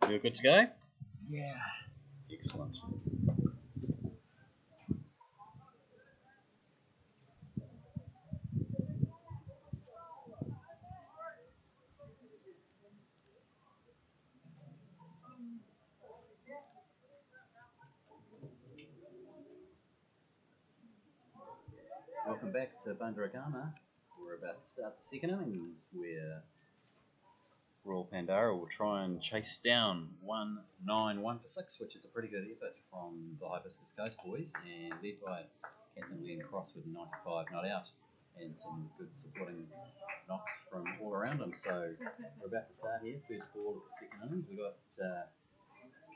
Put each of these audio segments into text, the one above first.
You're good to go? Yeah. Excellent. Welcome back to Bundaragama. We're about to start the second innings where Royal Pandara will try and chase down 1-9-1 for 6, which is a pretty good effort from the Hibiscus Coast boys, and led by Captain Len Cross with 95 not out and some good supporting knocks from all around him. So we're about to start here, first ball of the second innings. We've got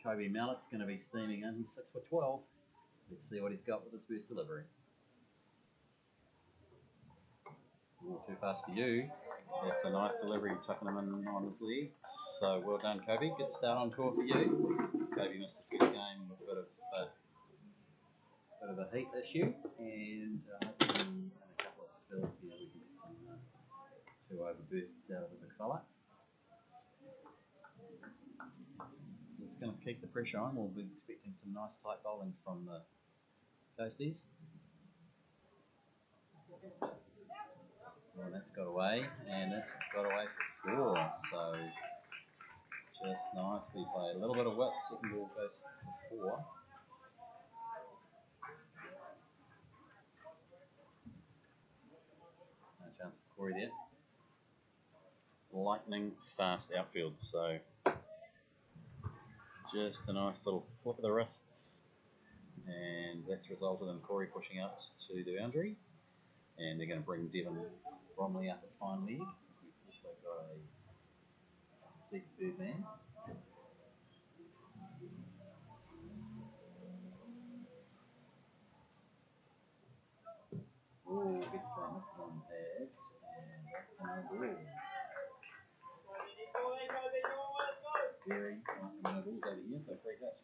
Kobe Mallett's going to be steaming in. He's 6 for 12. Let's see what he's got with his first delivery. All too fast for you. That's a nice delivery, chucking him in on his legs. So well done, Kobe. Good start on tour for you. Kobe missed the first game with a bit of a heat issue, and hopefully in a couple of spells here we can get some 2 over bursts out of the big fella. Just going to keep the pressure on. We'll be expecting some nice tight bowling from the Coasties. Well, that's got away, and that's got away for 4, so just nicely played. A little bit of whip, second ball goes for 4. No chance for Corey there. Lightning fast outfield, so just a nice little flick of the wrists, and that's resulted in Corey pushing out to the boundary, and they're going to bring Devon Bromley up at fine leg. We've also got a deep third man. Oh, gets one, that's one bad, and that's another ball. Very no balls over here, so free catch.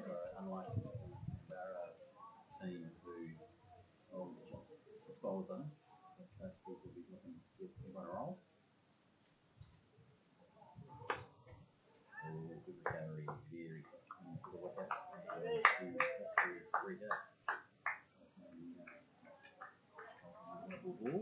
So unlike the Barra team who just 6 bowls in, the Coasters will be looking to give everyone a roll. Oh, good recovery, very quick into the wicket. And he's free hit. Ball.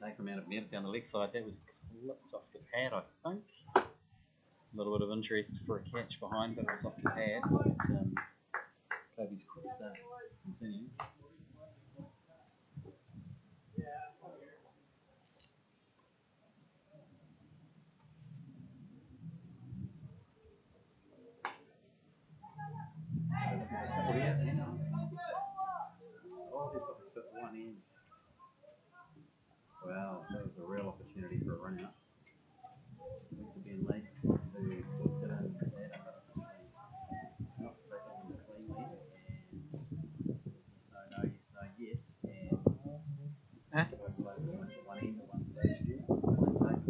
Take him out of net down the leg side. That was clipped off the pad, I think. A little bit of interest for a catch behind, but it was off the pad. But Kobe's quick start continues. Oh, they've got to fit one end. Wow, that was a real opportunity for a run out. Went to Ben Lake, who flipped it in, not taken it cleanly, and yes, no, yes, and almost at one end at one stage there. We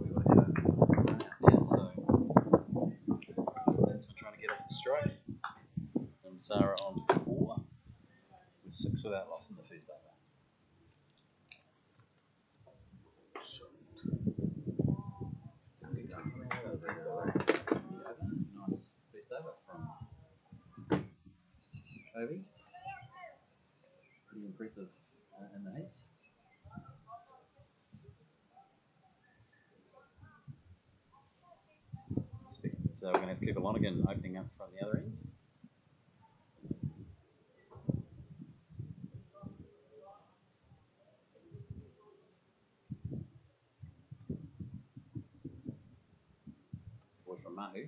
would have had a run out there, so that's been trying to get off the strike. And Sarah on 4, with 6 without loss in the first over. Nice first over from Kobe. Pretty impressive in the heat. So we're going to have Cooper Lonergan opening up from the other end. Boy from Mahu.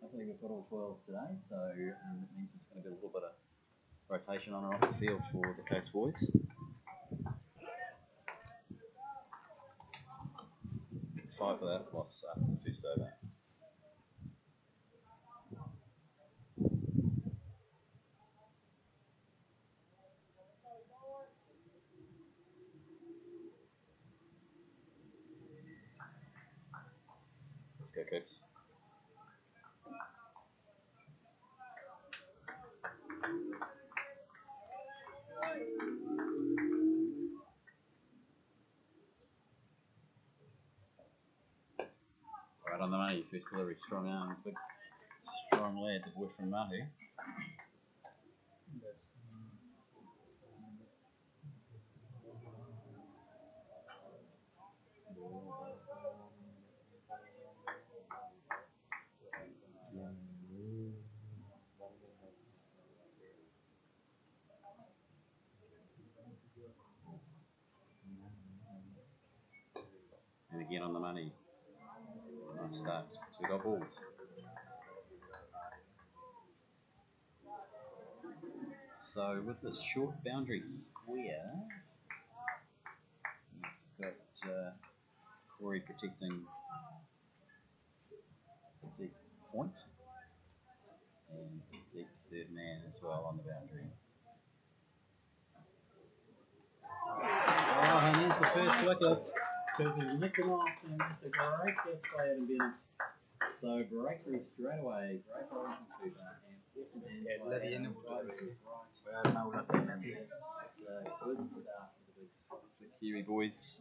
Hopefully we've got all 12 today, so it means it's going to be a little bit of rotation on and off the field for the Coast boys. 5 for that, plus first over. Let's go, Coops. Right on the money. First delivery, strong arms, big, strong lad to work from Mahu. And again on the money. Nice start. 2 got balls. So with this short boundary square, we've got Corey protecting the deep point and deep third man as well on the boundary. Oh, and there's the first wicket. Cooper's nicked it off, and it's a great catch by Adam Bennett. So breakthrough straight away, great bowling from Cooper, and awesome hands by Adam. That's a good start for the Kiwi boys.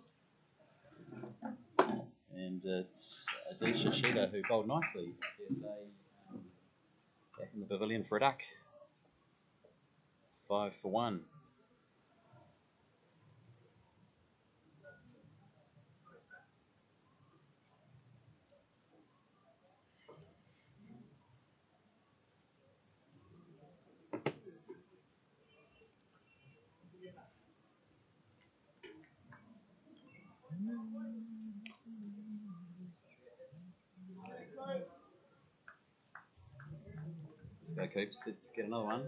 And it's Adisha Sheila who bowled nicely. Back in the pavilion for a duck. 5 for 1. Let's go, Coops. Let's get another one.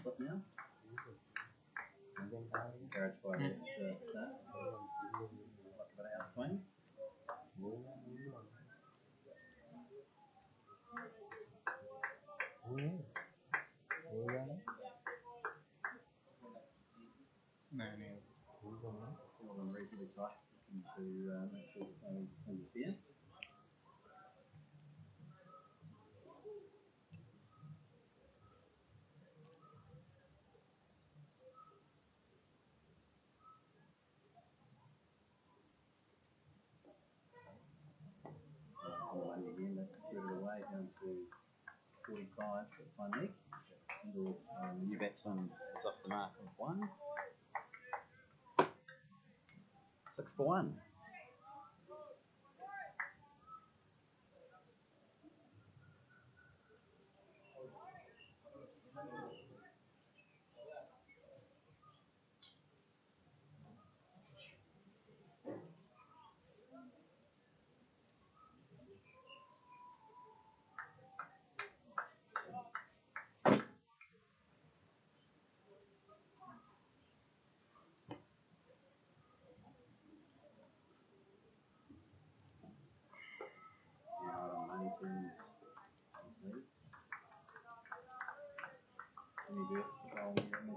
Slip now. Encouraged by that start. Like a bit of outswing. Feel them reasonably tight. Looking to make sure there's no singles here. Again, that's screwed away down to 45 for one leg. Single new batsman is off the mark of 1. 6 for 1.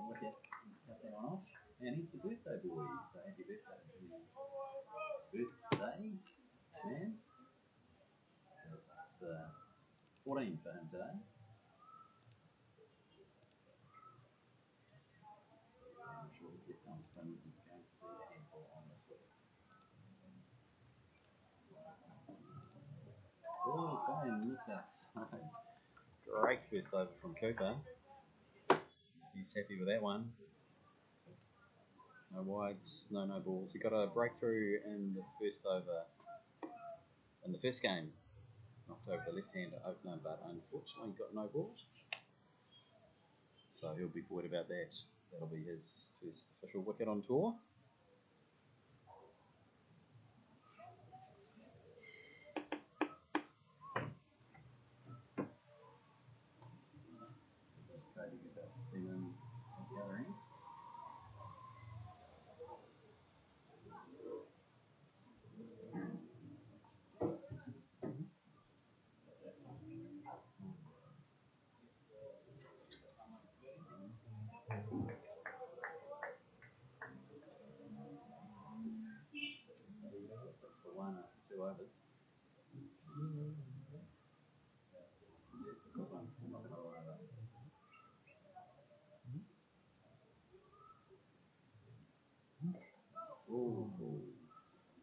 Wicket. He's cut that one off. And he's the birthday boy, so happy birthday to me. Birthday, man. It's 14 for him today. I'm sure his left arm spin is going to be a handful on this wicket. Oh, fine, this outside. Great first over from Cooper. He's happy with that one. No wides, no balls. He got a breakthrough in the first over in the first game. Knocked over the left-hander opener, but unfortunately got no balls. So he'll be bored about that. That'll be his first official wicket on tour. So it's great to get that seven at the other end. overs. Good ones, I'm not going to lie about it. Ooh,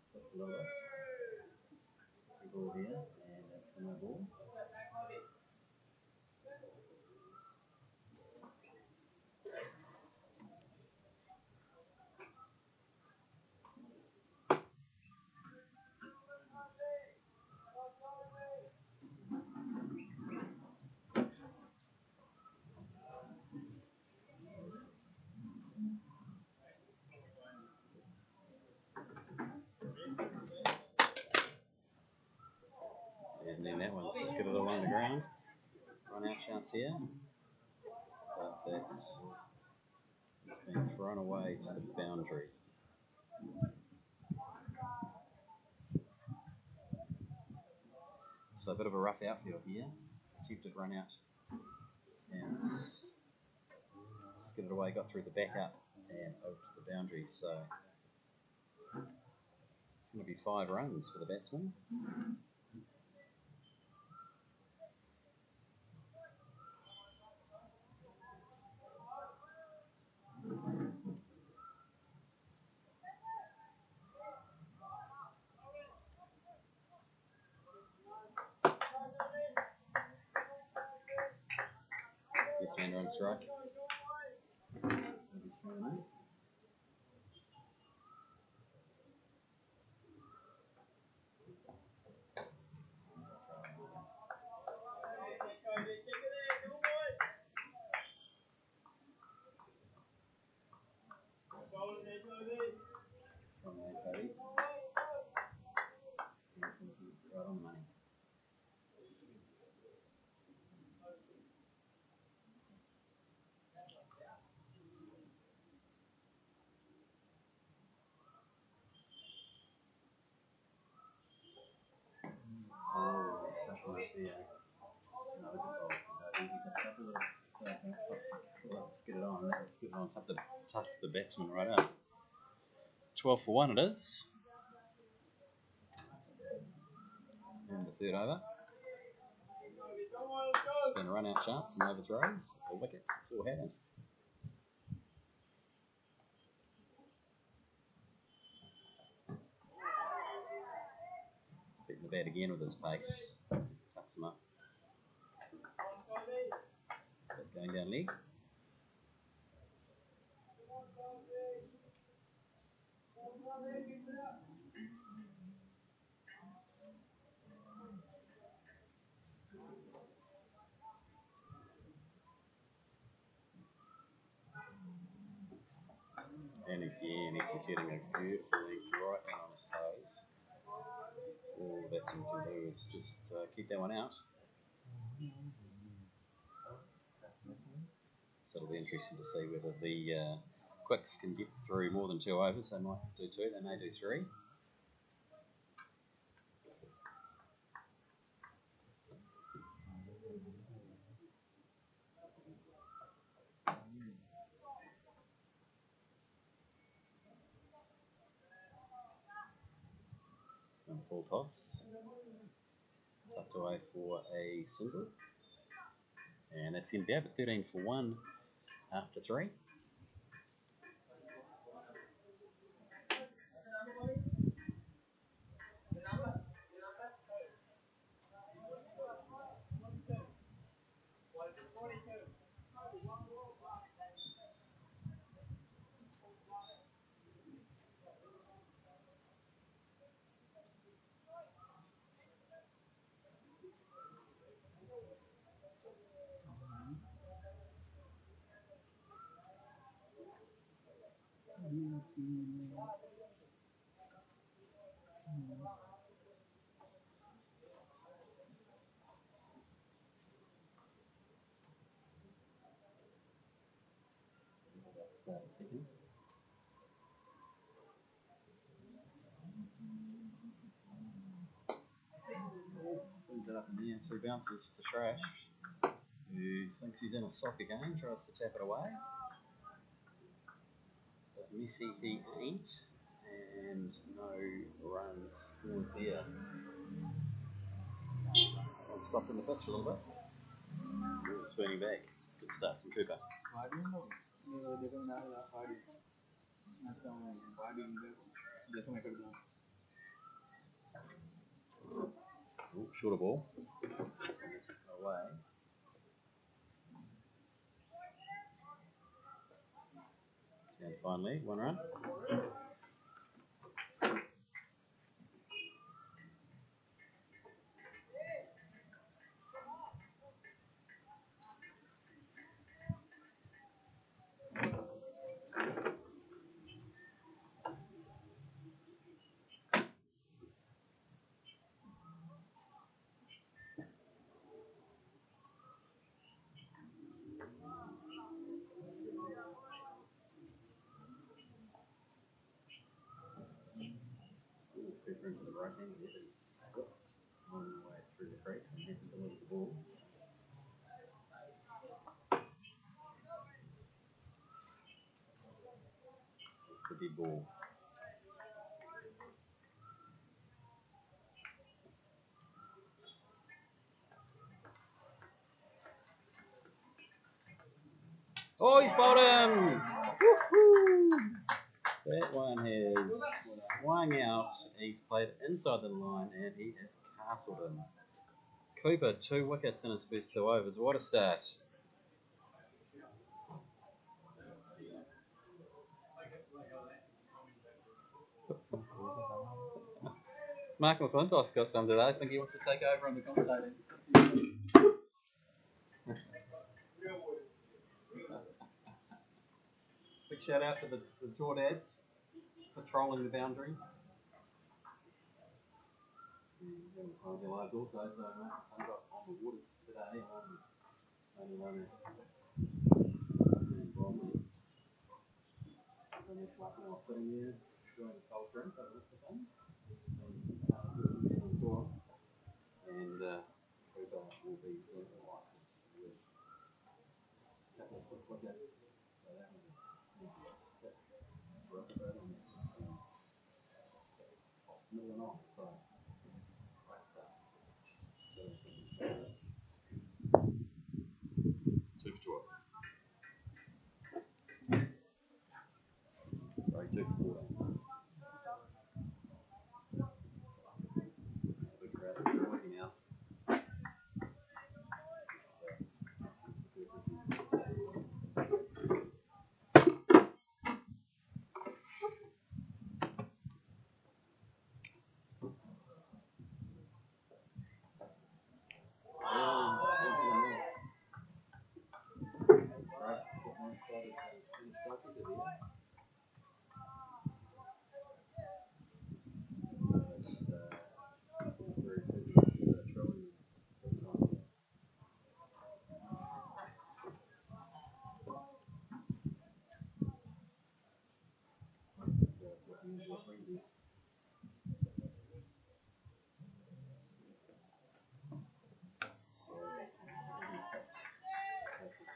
slipped a little bit. Big ball here, and that's a no ball. And then that one's skidded along the ground. Run out chance here. But it's been thrown away to the boundary. So a bit of a rough outfield here. Attempted run out. And it's skidded away, got through the back up and over to the boundary. So it's going to be 5 runs for the batsman. Left-hand run strike. Right on the money. Oh, it's tough enough there. Another good ball. He's got a little. Let's get it on. Let's get it on. Tuck the batsman right up. 12 for 1 it is. And the third over. It's been a run out chance, some overthrows, a wicket. It's all happened. Hitting the bat again with his pace. Tucks him up. But going down leg. And again, executing a beautiful length right in on his toes. All the batsman can do is just keep that one out. So it'll be interesting to see whether the quicks can get through more than 2 overs. They might do 2, they may do 3. And full toss. Tucked away for a single. And that's in there, but 13 for 1 after 3. Start the second. Swings it up in the air, 2 bounces to Trash, who thinks he's in a soccer game, tries to tap it away. But Messi he ain't, and no run scored there. I'll stop in the pitch a little bit. Spooning back. Good stuff from Cooper. Oh, shorter ball. It's away. And finally, one run. Cooper into the right hand. It is slipped on the way through the crease and hasn't delivered the ball. It's a big ball. Oh, he's bowled him! Woohoo! That one has swung out. He's played inside the line and he has castled him. Cooper, 2 wickets in his first 2 overs. What a start. Mark McClintock's got some today. I think he wants to take over on the commentating. Big shout out to the Jordads patrolling the boundary. On their lives also, so Mark McClintock on the waters today only one is Bromley. Sitting there enjoying a cold drink over lots of things. And Cooper will be in the light with a couple of quick wickets. So that one seems to stick for a bit and middle and off. So great stuff. 2 for 12. Sorry, 2 for 14. Big crowd is noisy now.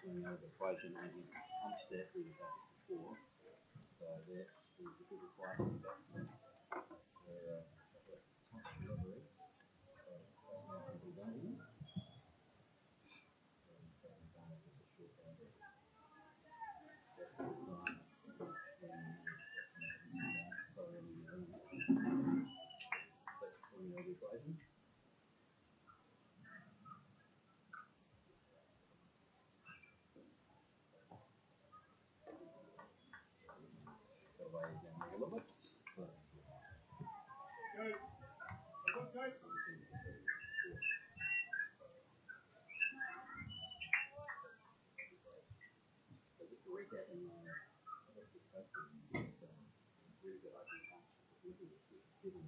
The equation and he's punched that through the back before, so that is a good requirement for batsmen. They're top deliveries, so people don't use. And taking advantage of the short boundary. That's the design. So early in the innings. That's the equation. Away again, a little bit. So just to recap in this discussion, it's really good opening partnership with Wicket, 7.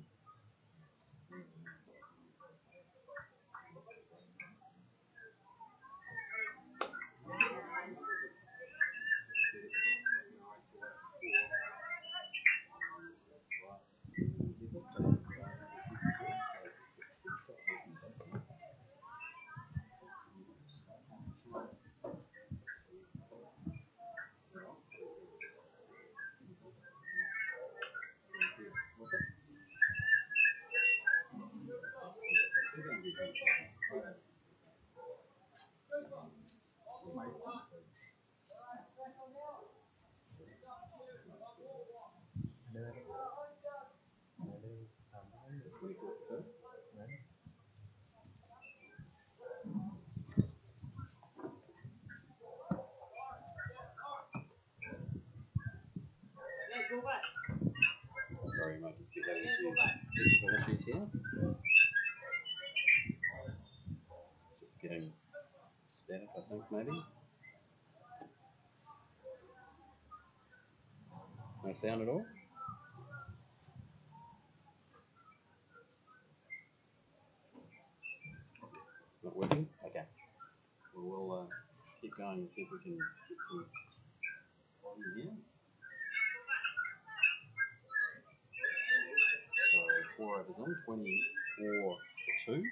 Sorry, might just be having a few technical issues here. Just getting static, I think, maybe. No sound at all? Not working? Okay. Well, we'll keep going and see if we can get some volume here. So 4 overs on, 24 for 2.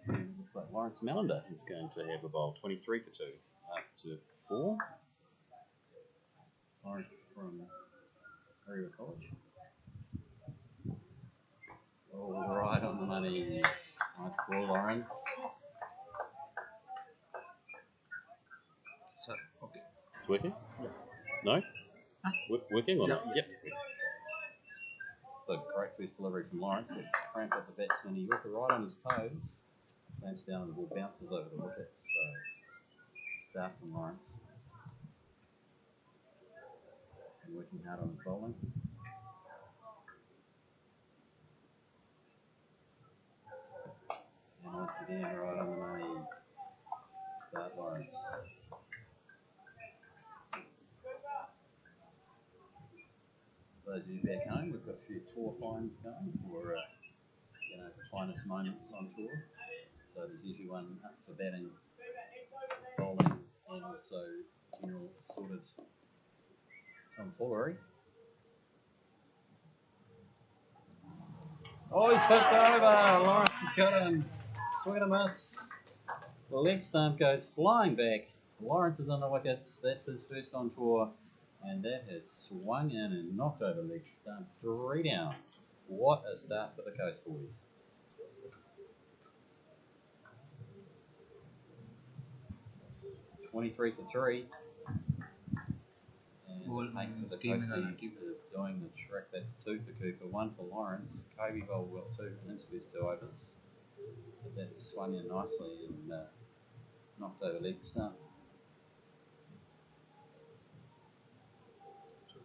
And looks like Lawrence Mallender is going to have a bowl, 23 for 2, up to 4. Lawrence from Rearguard College. All right on the money. Nice ball, Lawrence. So, okay. It's working? Yeah. No? Huh? Working or not? Yeah. Yep. So great first delivery from Lawrence. It's cramped up the batsman. He got it right on his toes. Clamps down and the ball bounces over the wickets. So start from Lawrence. He's been working hard on his bowling. And once again, right on the money. Start Lawrence. For those of you back home, we've got a few tour finds going for finest moments on tour. So there's usually one up for batting, bowling, and also general sorted tomfoolery. Oh, he's picked over. Lawrence has got him. Sweet a miss. The leg stump goes flying back. Lawrence is on the wickets. That's his first on tour. And that has swung in and knocked over leg stump. 3 down. What a start for the Coast boys. $23 for 3. And the pace of the Coasties is doing the trick. That's 2 for Cooper, 1 for Lawrence. Kobe bowled well too in his first 2 overs. But that swung in nicely and knocked over leg stump.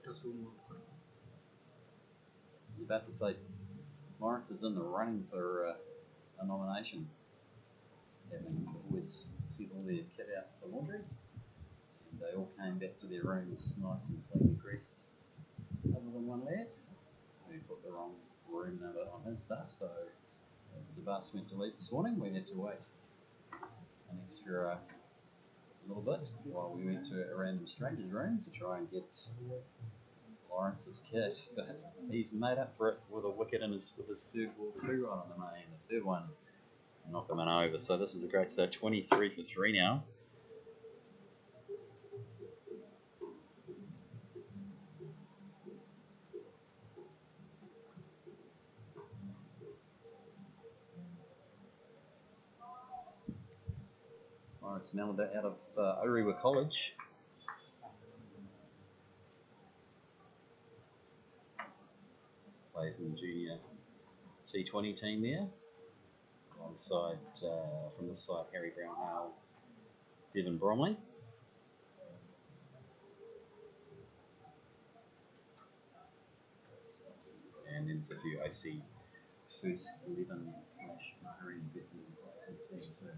I was about to say, Lawrence is in the running for a nomination. Having always set all their kit out for laundry. And they all came back to their rooms nice and clean and dressed. Other than one lad who put the wrong room number on his stuff. So as the bus went to leave this morning, we had to wait an extra little bit while we went to a random stranger's room to try and get Lawrence's kit, but he's made up for it with a wicket in with his third ball 2 right on the money, and the third one knocked him in over. So this is a great start. 23 for 3 now. Lawrence Mallender out of Rearguard College. Plays in the junior T20 team there. Alongside, from this side, Harry Brown-Hale, Devon Bromley. And then there's a few OC first 11 / Mahari investment players in the team too.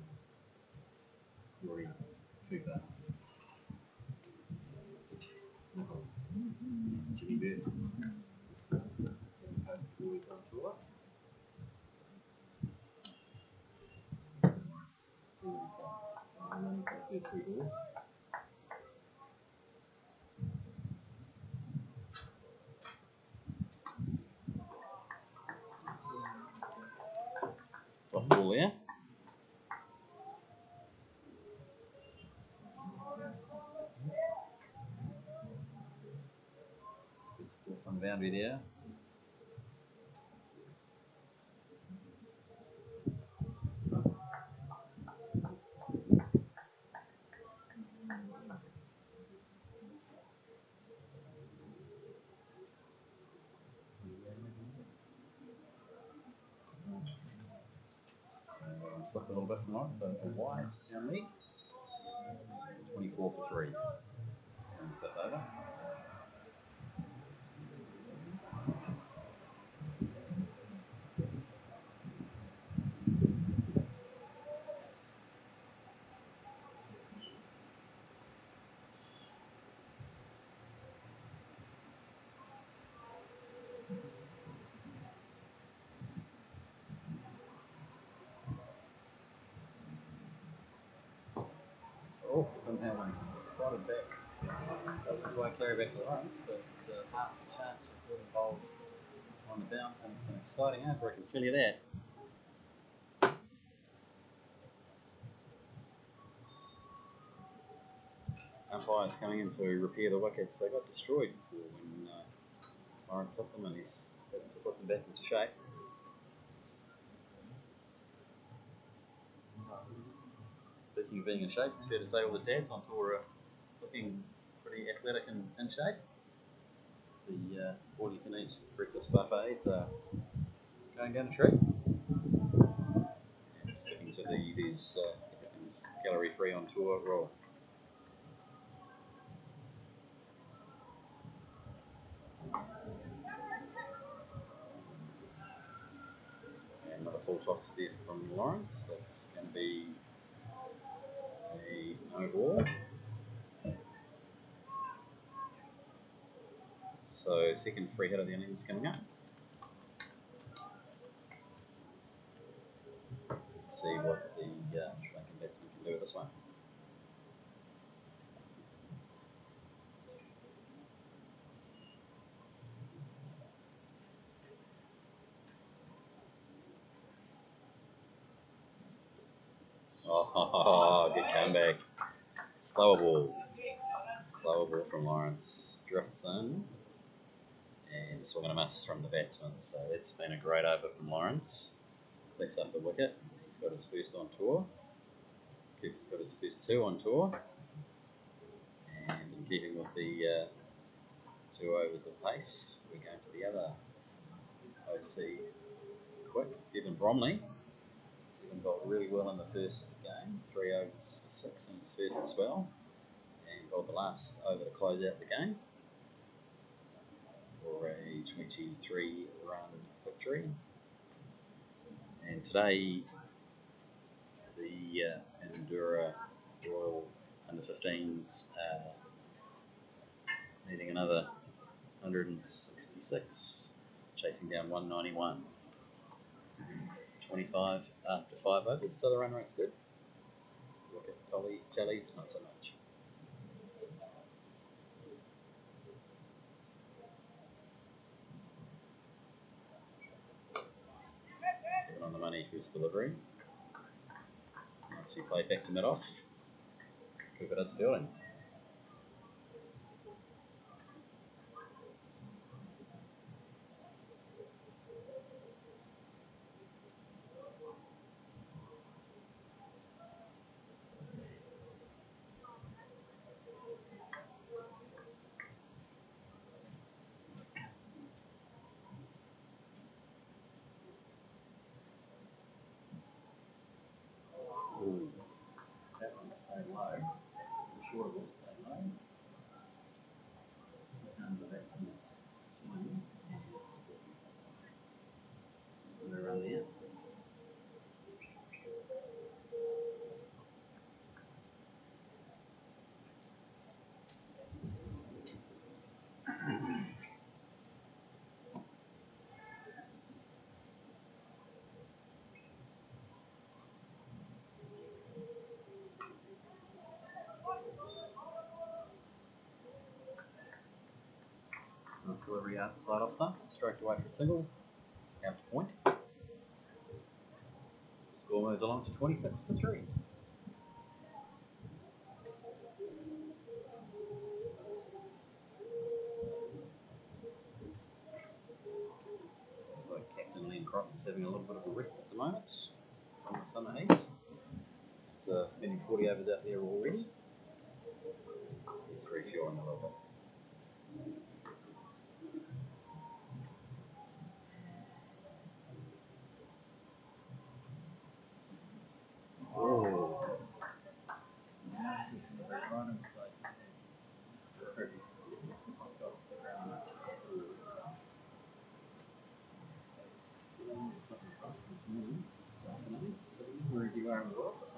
Rory Cooper, Nickel, Jimmy Bird. That's the 7 Coast boys on tour. Let's see what these guys are running for the first 3 balls. Top ball there. Good score from the boundary there. Trying to slip a little bit from Lawrence, so a wide down league. 24 for 3. And flip over. Oh, that one's spotted back. Doesn't quite carry back to Lawrence, but half a chance for getting bowled on the bounce, and it's an exciting over, I can tell you that. Umpires coming in to repair the wickets. They got destroyed before when Lawrence hit them, and he's starting to put them back into shape. Speaking of being in shape, it's fair to say all the dads on tour are looking pretty athletic and in shape. The all-you-can-eat breakfast buffets are going down a treat. And sticking to these everything's calorie-free on tour rule. And another full toss there from Lawrence. That's going to be a no ball. So second free hit of the innings coming up. Let's see what the Sri Lankan batsman can do with this one. Oh, good comeback. Slower ball from Lawrence. Drifts in. And swing and a miss from the batsman. So that's been a great over from Lawrence. Picks up the wicket. He's got his first on tour. Cooper's got his first 2 on tour. And in keeping with the 2 overs of pace, we're going to the other OC quick. Evan Bromley. Evan bowled really well in the first game. 3 overs for 6 in his first as well. And bowled the last over to close out the game for a 23-run victory. And today, the Mandura Royal Under-15s needing another 166, chasing down 191. 25 after 5 overs, so the run rate's good. Look at Tally, not so much. 7 on the money for his delivery. Once he played back to mid-off, Cooper does the fielding. Ooh, that one's staying low. The shorter ball staying low. Slip down to the batsman's swing. And they're around the end. Nice delivery outside off stump, stroked away for a single, out to point. Score moves along to 26 for 3. Looks like Captain Liam Cross is having a little bit of a rest at the moment from the summer heat. After spending 40 overs out there already. He's refueling a little bit. afternoon, so wherever you are in the world, it's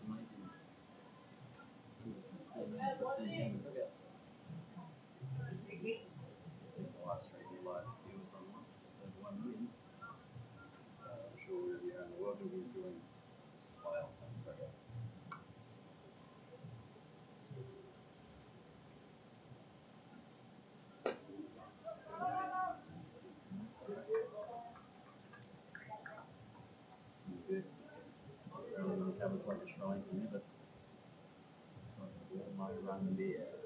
amazing. It's 16 and 15 game and cricket. See the live stream, your live viewers online, over 1 million. So I'm sure wherever you are in the world, you'll be enjoying this wild and cricket. Good. Everyone covers like a shrine from there, but it's like the ball might run there.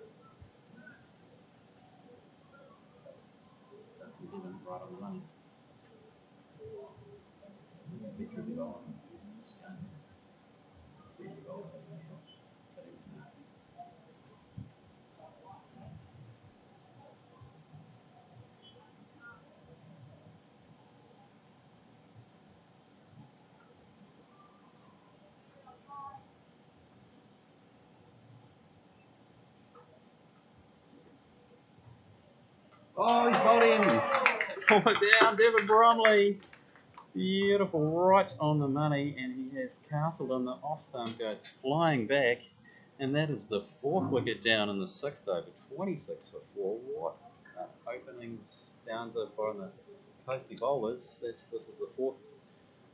Stuff we didn't right on the money. So there's a picture of the ball on the first game. Big goal. Oh, he's bowled in. Pull it down, Devon Bromley. Beautiful, right on the money, and he has castled on the off stump, goes flying back, and that is the 4th wicket down in the 6th over, 26 for 4. What openings down so far in the coasty bowlers. This is the 4th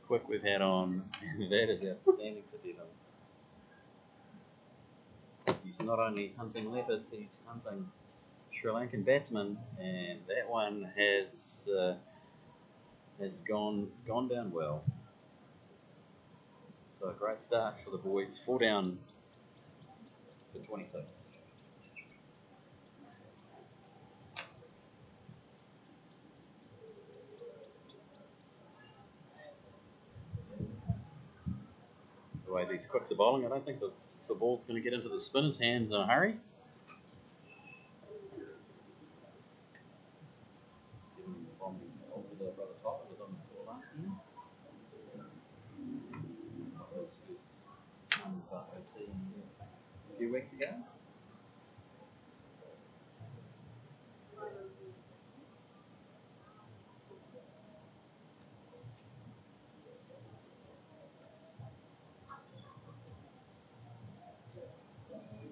quick we've had on, and that is outstanding for Devon. He's not only hunting leopards, he's hunting Sri Lankan batsmen, and that one has gone down well. So a great start for the boys. 4 down for 26. The way these quicks are bowling, I don't think the ball's going to get into the spinner's hands in a hurry. Bromley's over the brother top. It was on his tour last year. His first time with OC a few weeks ago.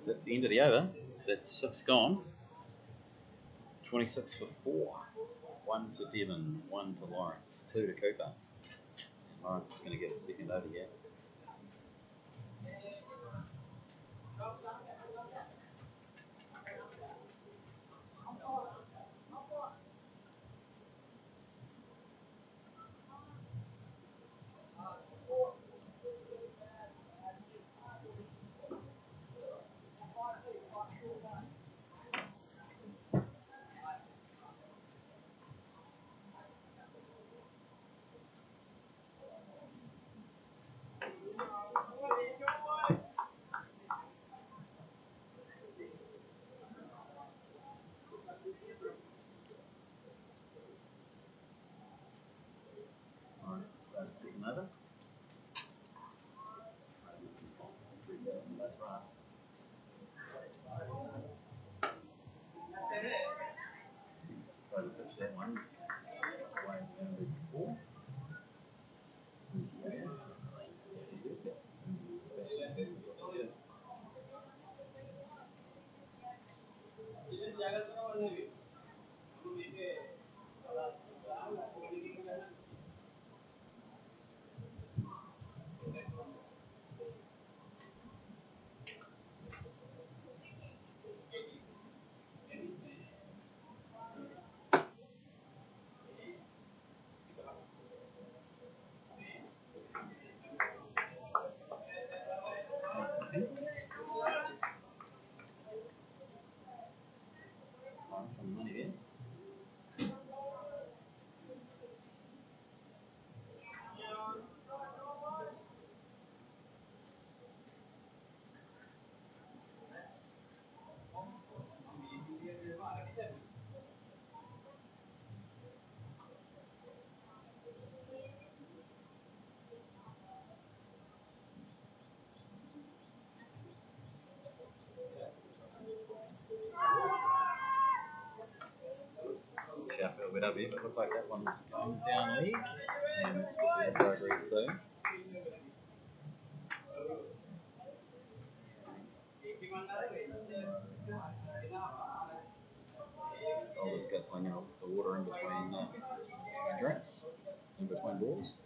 So that's the end of the over. That's 6 gone. 26 for 4. 1 to Devon, 1 to Lawrence, 2 to Cooper. And Lawrence is going to get a second over yet. Lawrence to start the second over. 3,000 base run. Decided to pitch that one. It's away from the before. This is good. That's a good hit. Lawrence on be, but it looked like that one was going down leg, and that's what the umpire agrees to. All this guzzling out the water in between drinks, in between balls.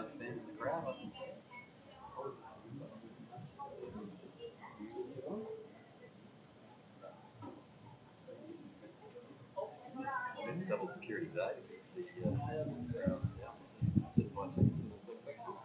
Stand in the crowd, I can see. It's double security today. The crowd south didn't buy tickets in this big festival.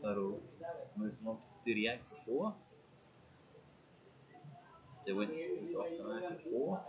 Total moves along to 38 for 4. DeWitt is off the mark at 4.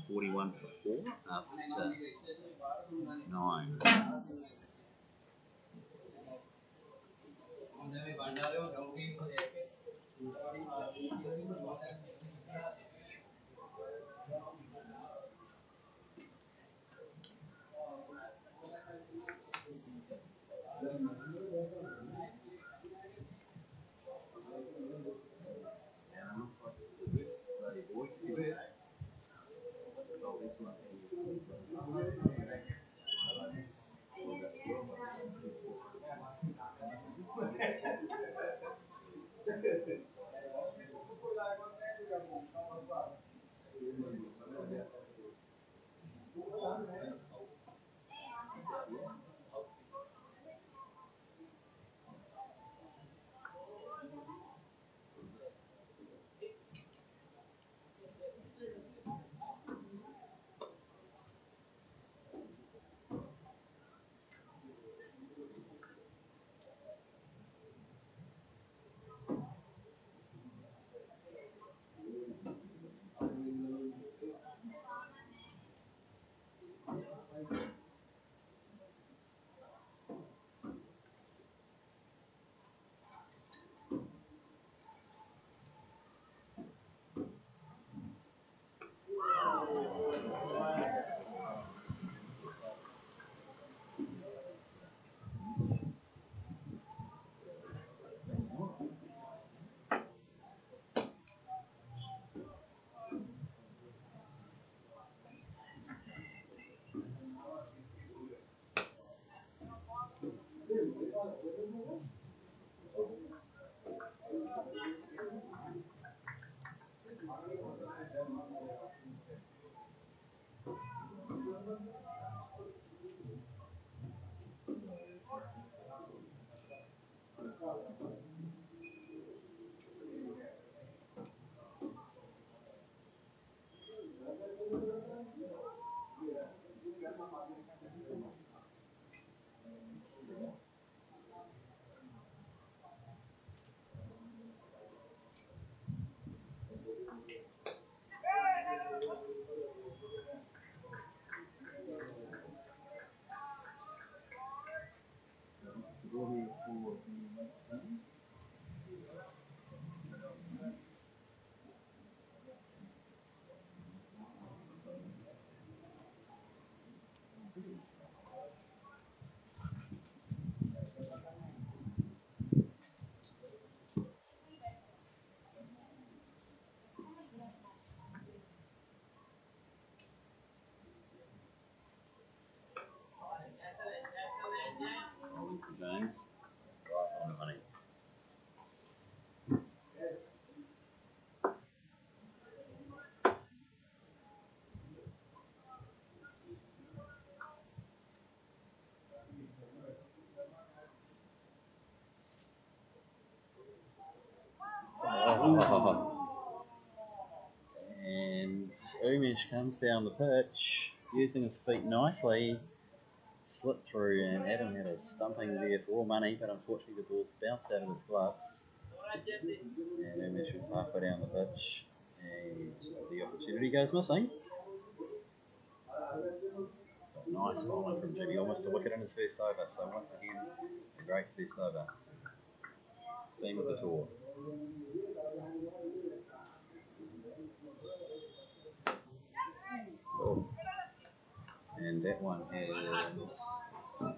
41 for 4 after 9. James, right on the money. Oh. And Umesh comes down the pitch, using his feet nicely, slipped through, and Adam had a stumping there for all money, but unfortunately the ball's bounced out of his gloves. And Umesh was halfway down the pitch, and the opportunity goes missing. Nice bowling from Jimmy, almost a wicket in his first over, so once again, a great first over. Theme of the tour. Oh. And that one has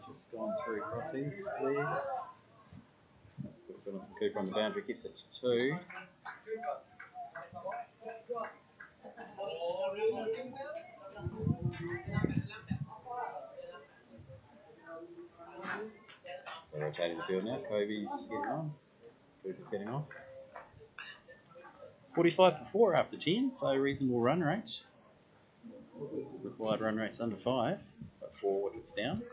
just gone through Crossie's legs. Good feeling from Cooper on the boundary, keeps it to 2. So rotating the field now, Kobe's heading on, Cooper's heading off. 45 for 4 after 10, so reasonable run rate. Required run rate's under 5, but 4 wickets down.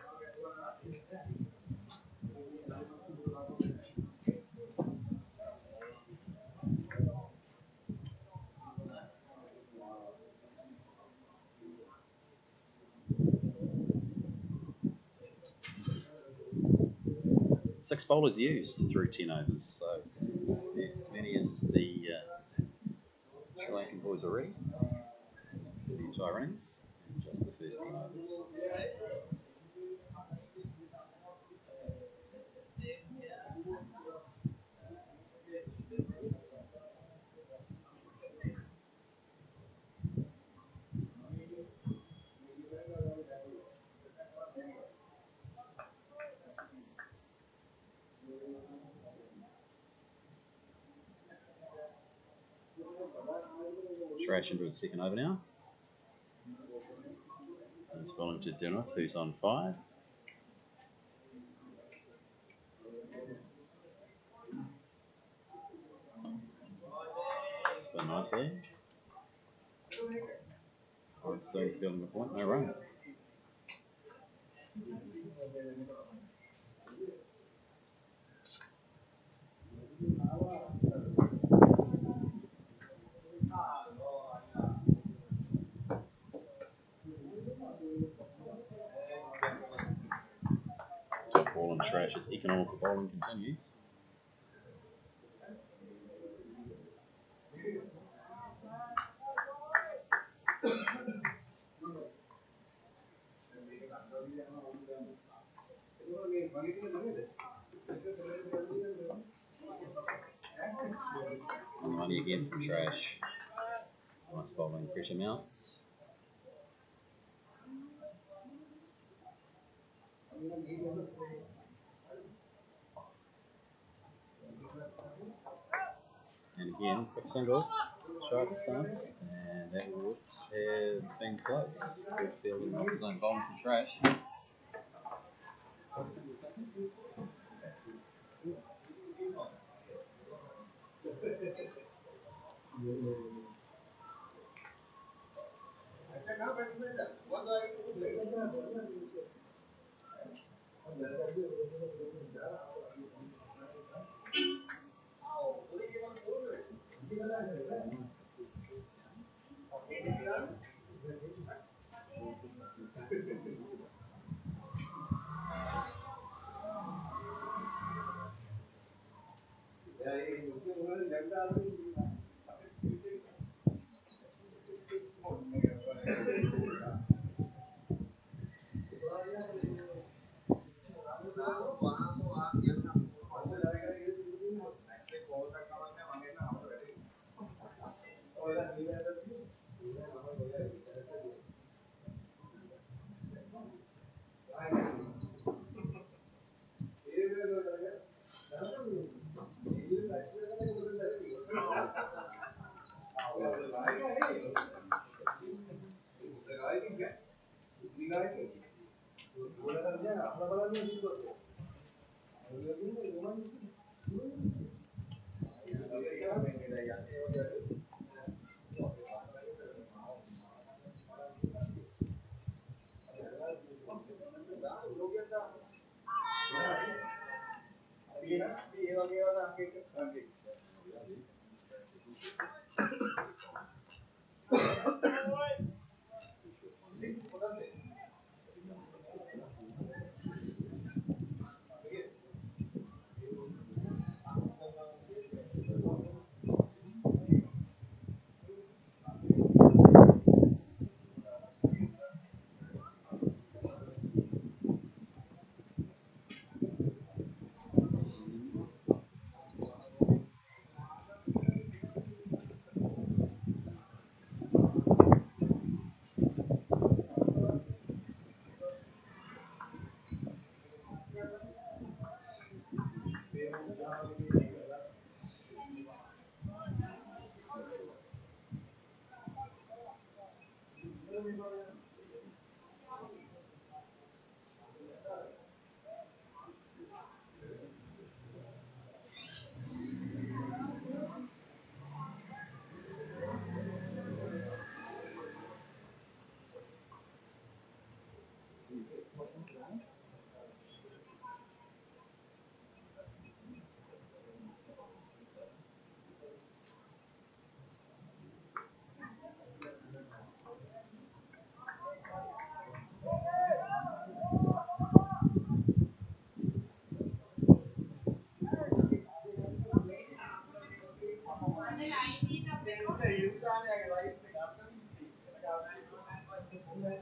Six bowlers used through 10 overs, so used as many as the second boys already for the entire innings, just the first 10 overs. Trash into his second over now. And it's bowling to Dennis, who's on 5. Spin nicely. Redstone fielding the point, no run. Top ball and trash as economical bowling continues. On the money again from trash. Nice bowling, pressure mounts. And again, quick single, shy of the stumps, and that would have been close. Good fielding off his own bowling from trash. That's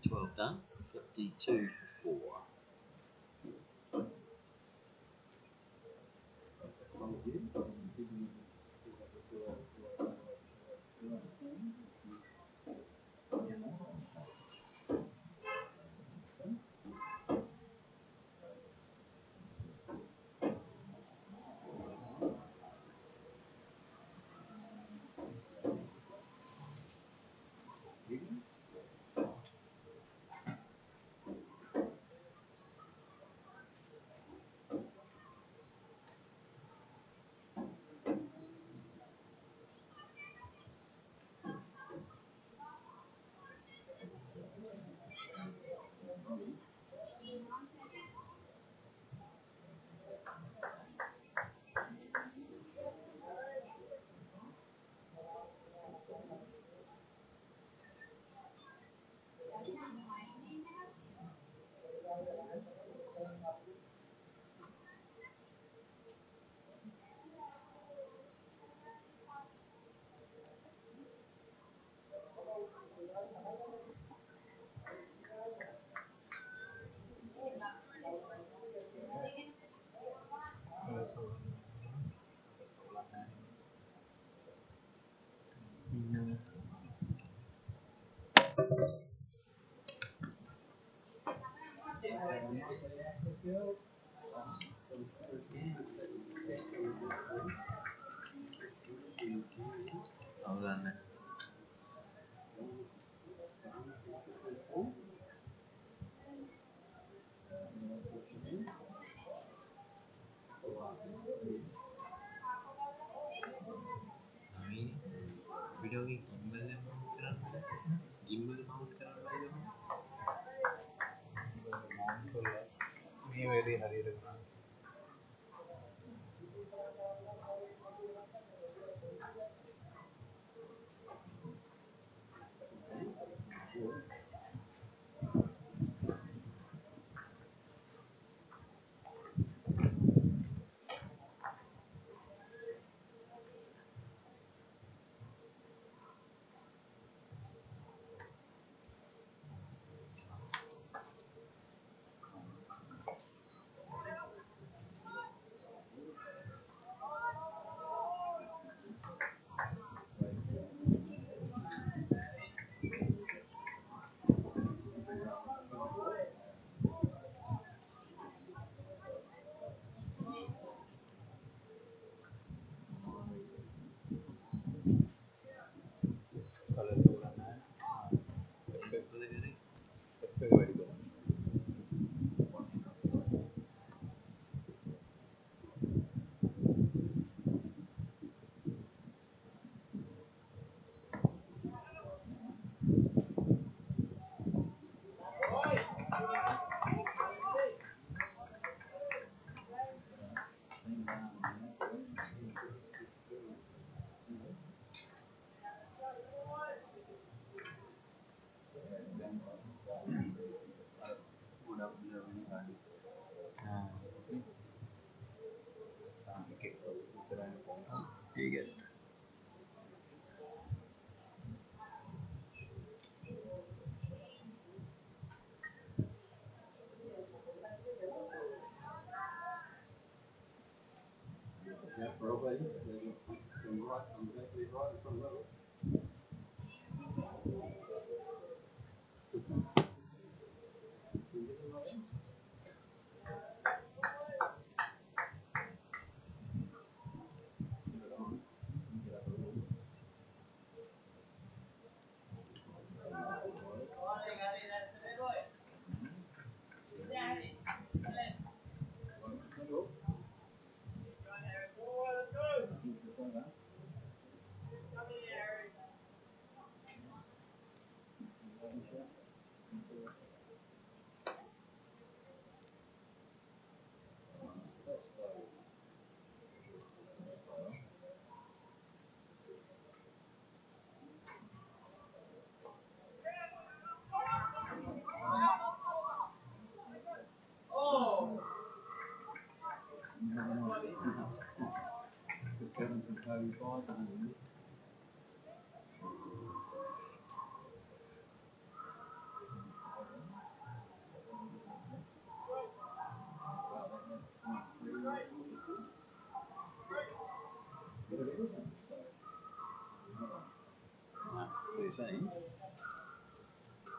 12 done, 52 for 4. Hold on there. Video की gimbal mount කරන්න gimbal mount කරන්න බැරිද mount කරලා මේ වැඩේ හරියට කරන්න Wicket.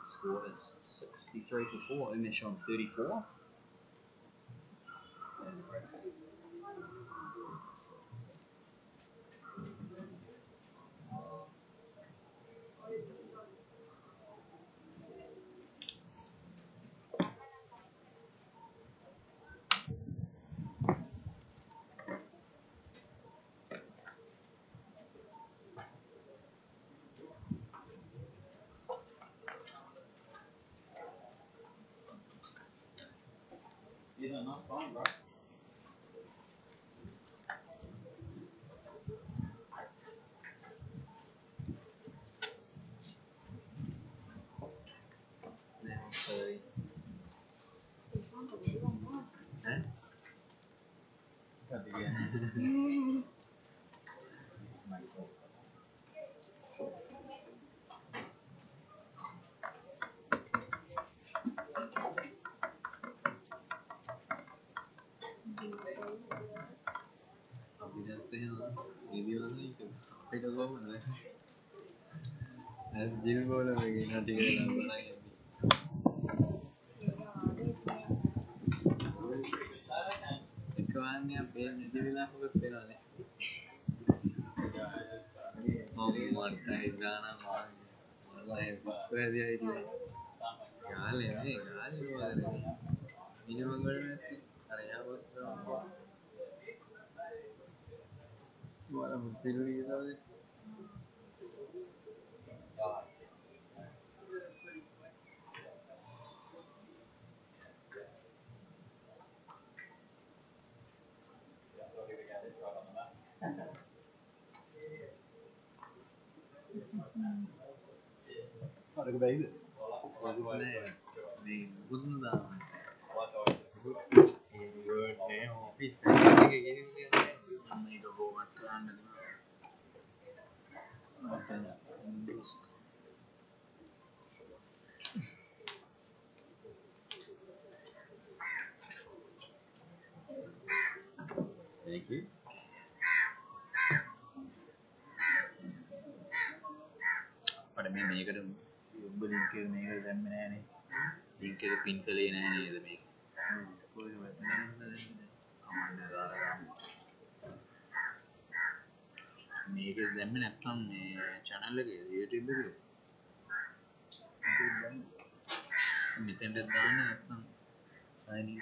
Score is 63 for 4. Umesh on 34. Yeah, nice fine, bro. What about it? Thank you. But I mean, you got to link it, make them any. Link it, pin kali na any the make. මේක දැම්ම නැත්නම් මේ channel එකේ YouTube එකේ මෙතෙන්ට දාන්න නැත්නම් sign in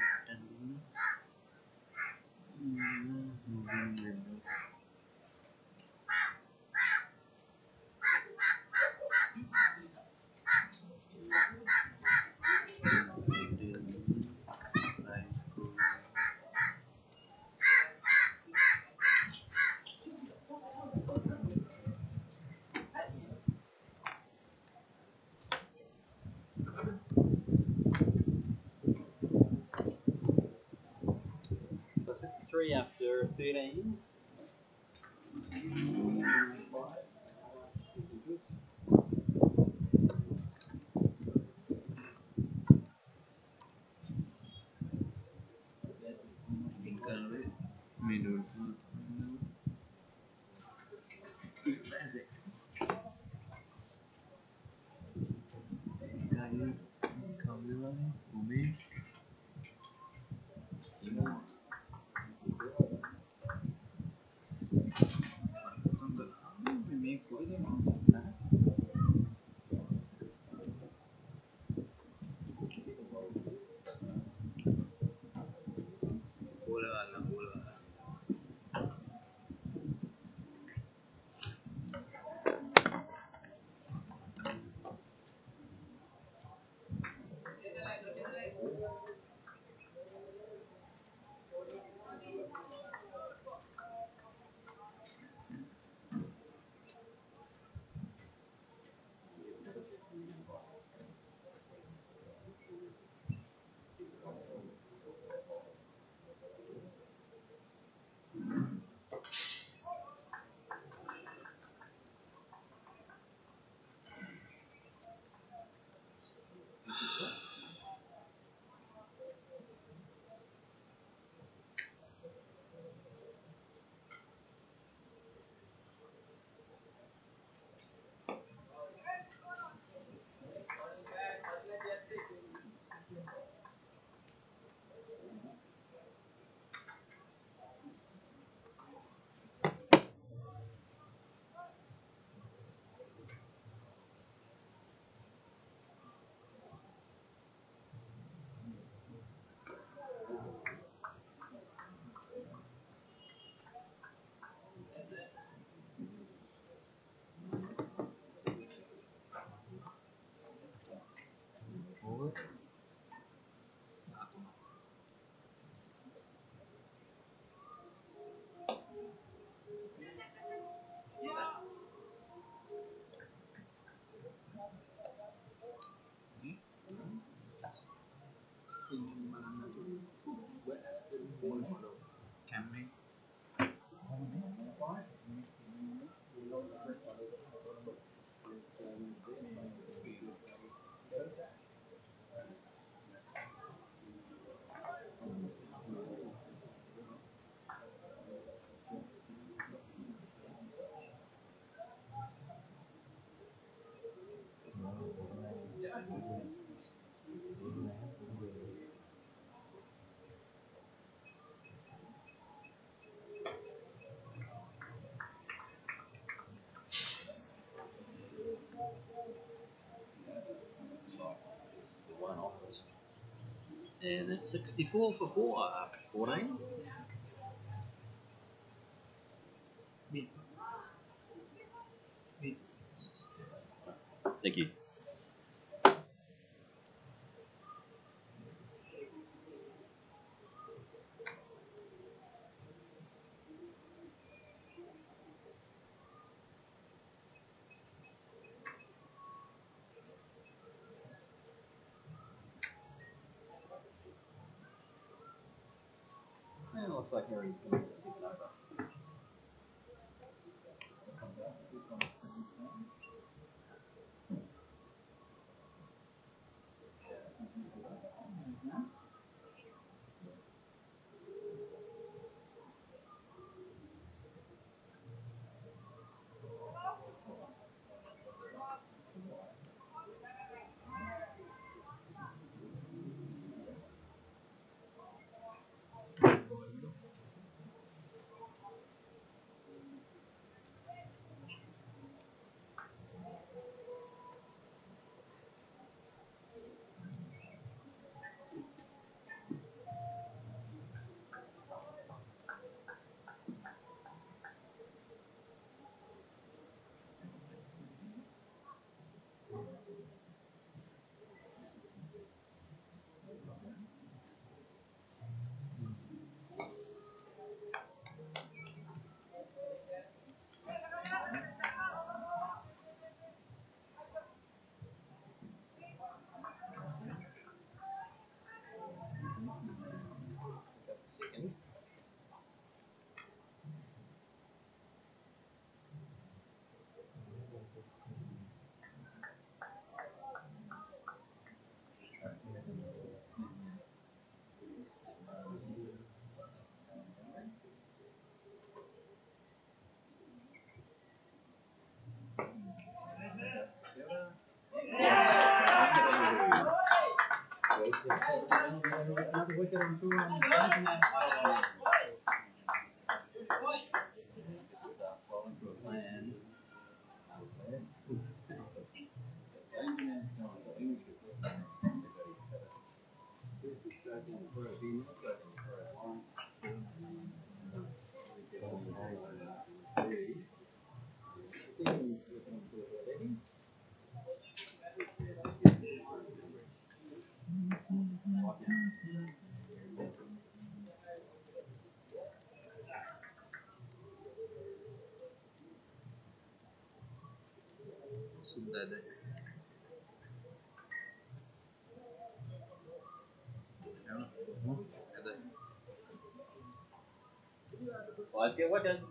got 63 after 13. The one offers. And that's 64 for 4 after 14. Thank you. And it looks like Harry's going to get 7 over. another wicket on tour. Start falling to a plan. Sudah ada. Ada. Let's get wickets.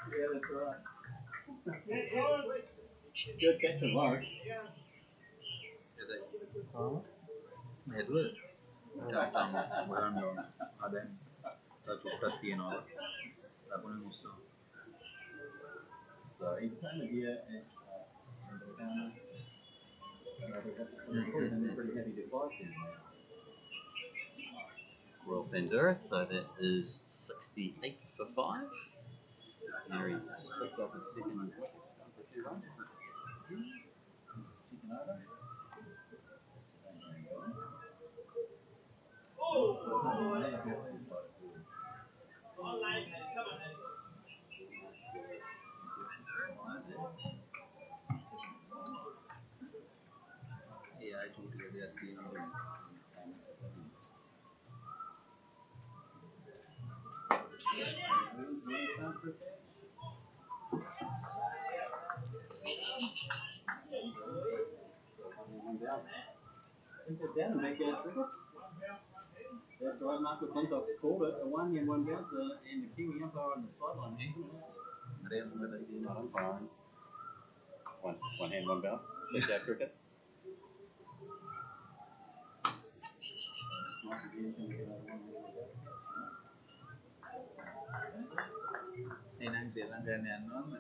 Yeah, that's right. Good catch of Mark. Ada. Medler. Datang berandong ada yang tercukup tiada. Tak boleh musuh. So entertainment here at Rearguard. They're pretty happy to fight him. Royal Pandora, so that is 68 for 5. Mary's picked up his second wicket, going for a few runs. Second over. Yeah, I totally get the Down and make that wicket. That's right, Mark McClintock's called it. A 1 and 1 bouncer, and the Kiwi umpire on the sideline hanging out. One hand, one bounce. Picked out cricket. It's nice again to get one hand, one bounce. Inang silang ganyan nun.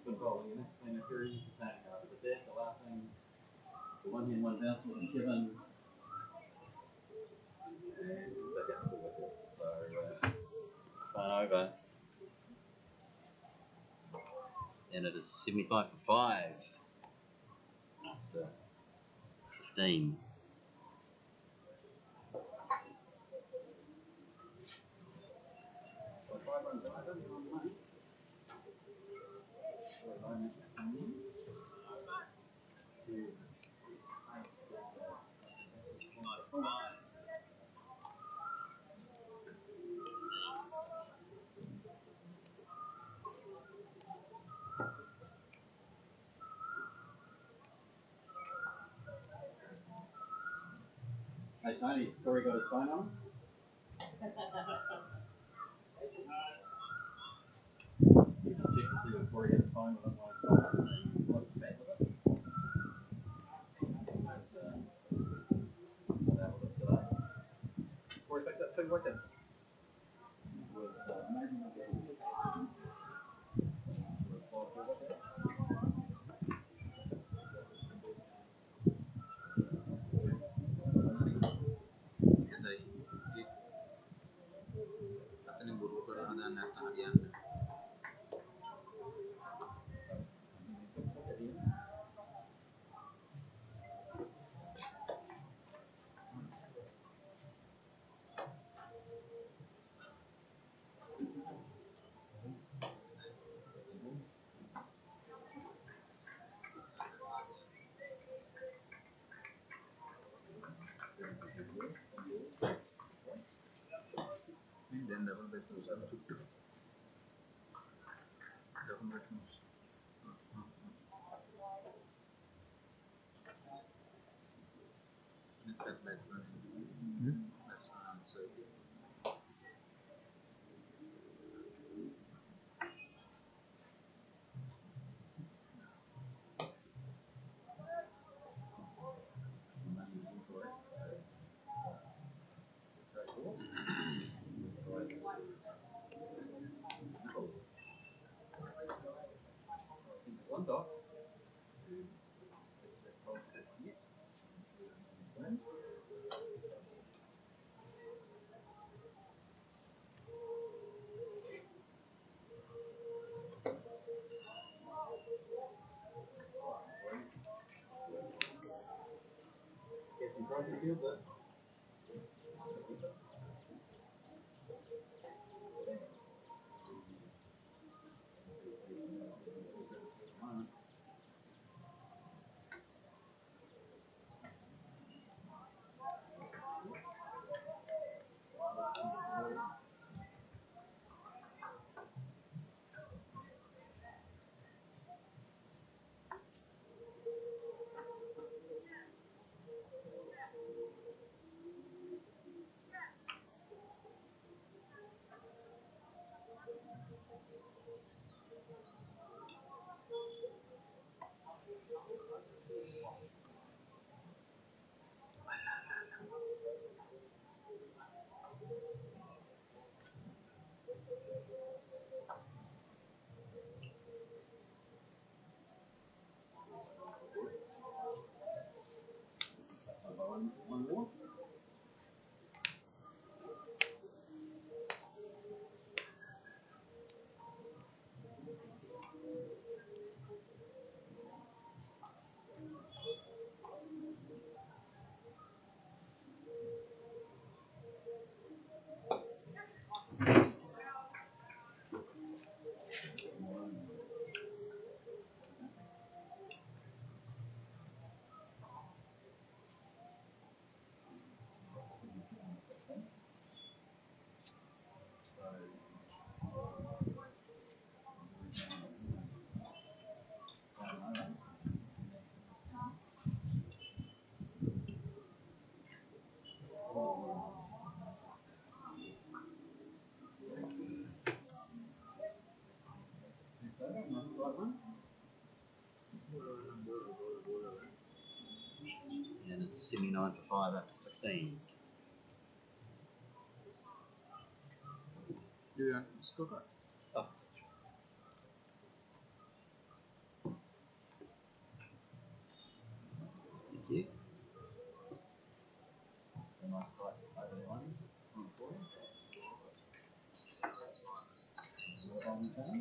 Bowling, and it's been a very entertaining over. The death, the laughing, the 1 hand, 1 bounce wasn't given, and they got the wicket. So, fun over. And it is 75 for 5 after 15. So 5 runs over, you're on the money. Hey Tony, has Corey got his phone on? See before he hit his phone with him while he's fine, and he looked back with it. Let's have a look today. Before he picked up 2 wickets with amazing abilities. With 4 wickets. Kita katanya buru ke ada anak harian. Dan dapat betul satu double batmus. Ini third batsman. Batsman answer. One dot. If he tries to field it. One more. And it's 79 for 5 after 16. Do you want scorecard? Oh. Thank you. It's a nice tight over the lines. On the turn.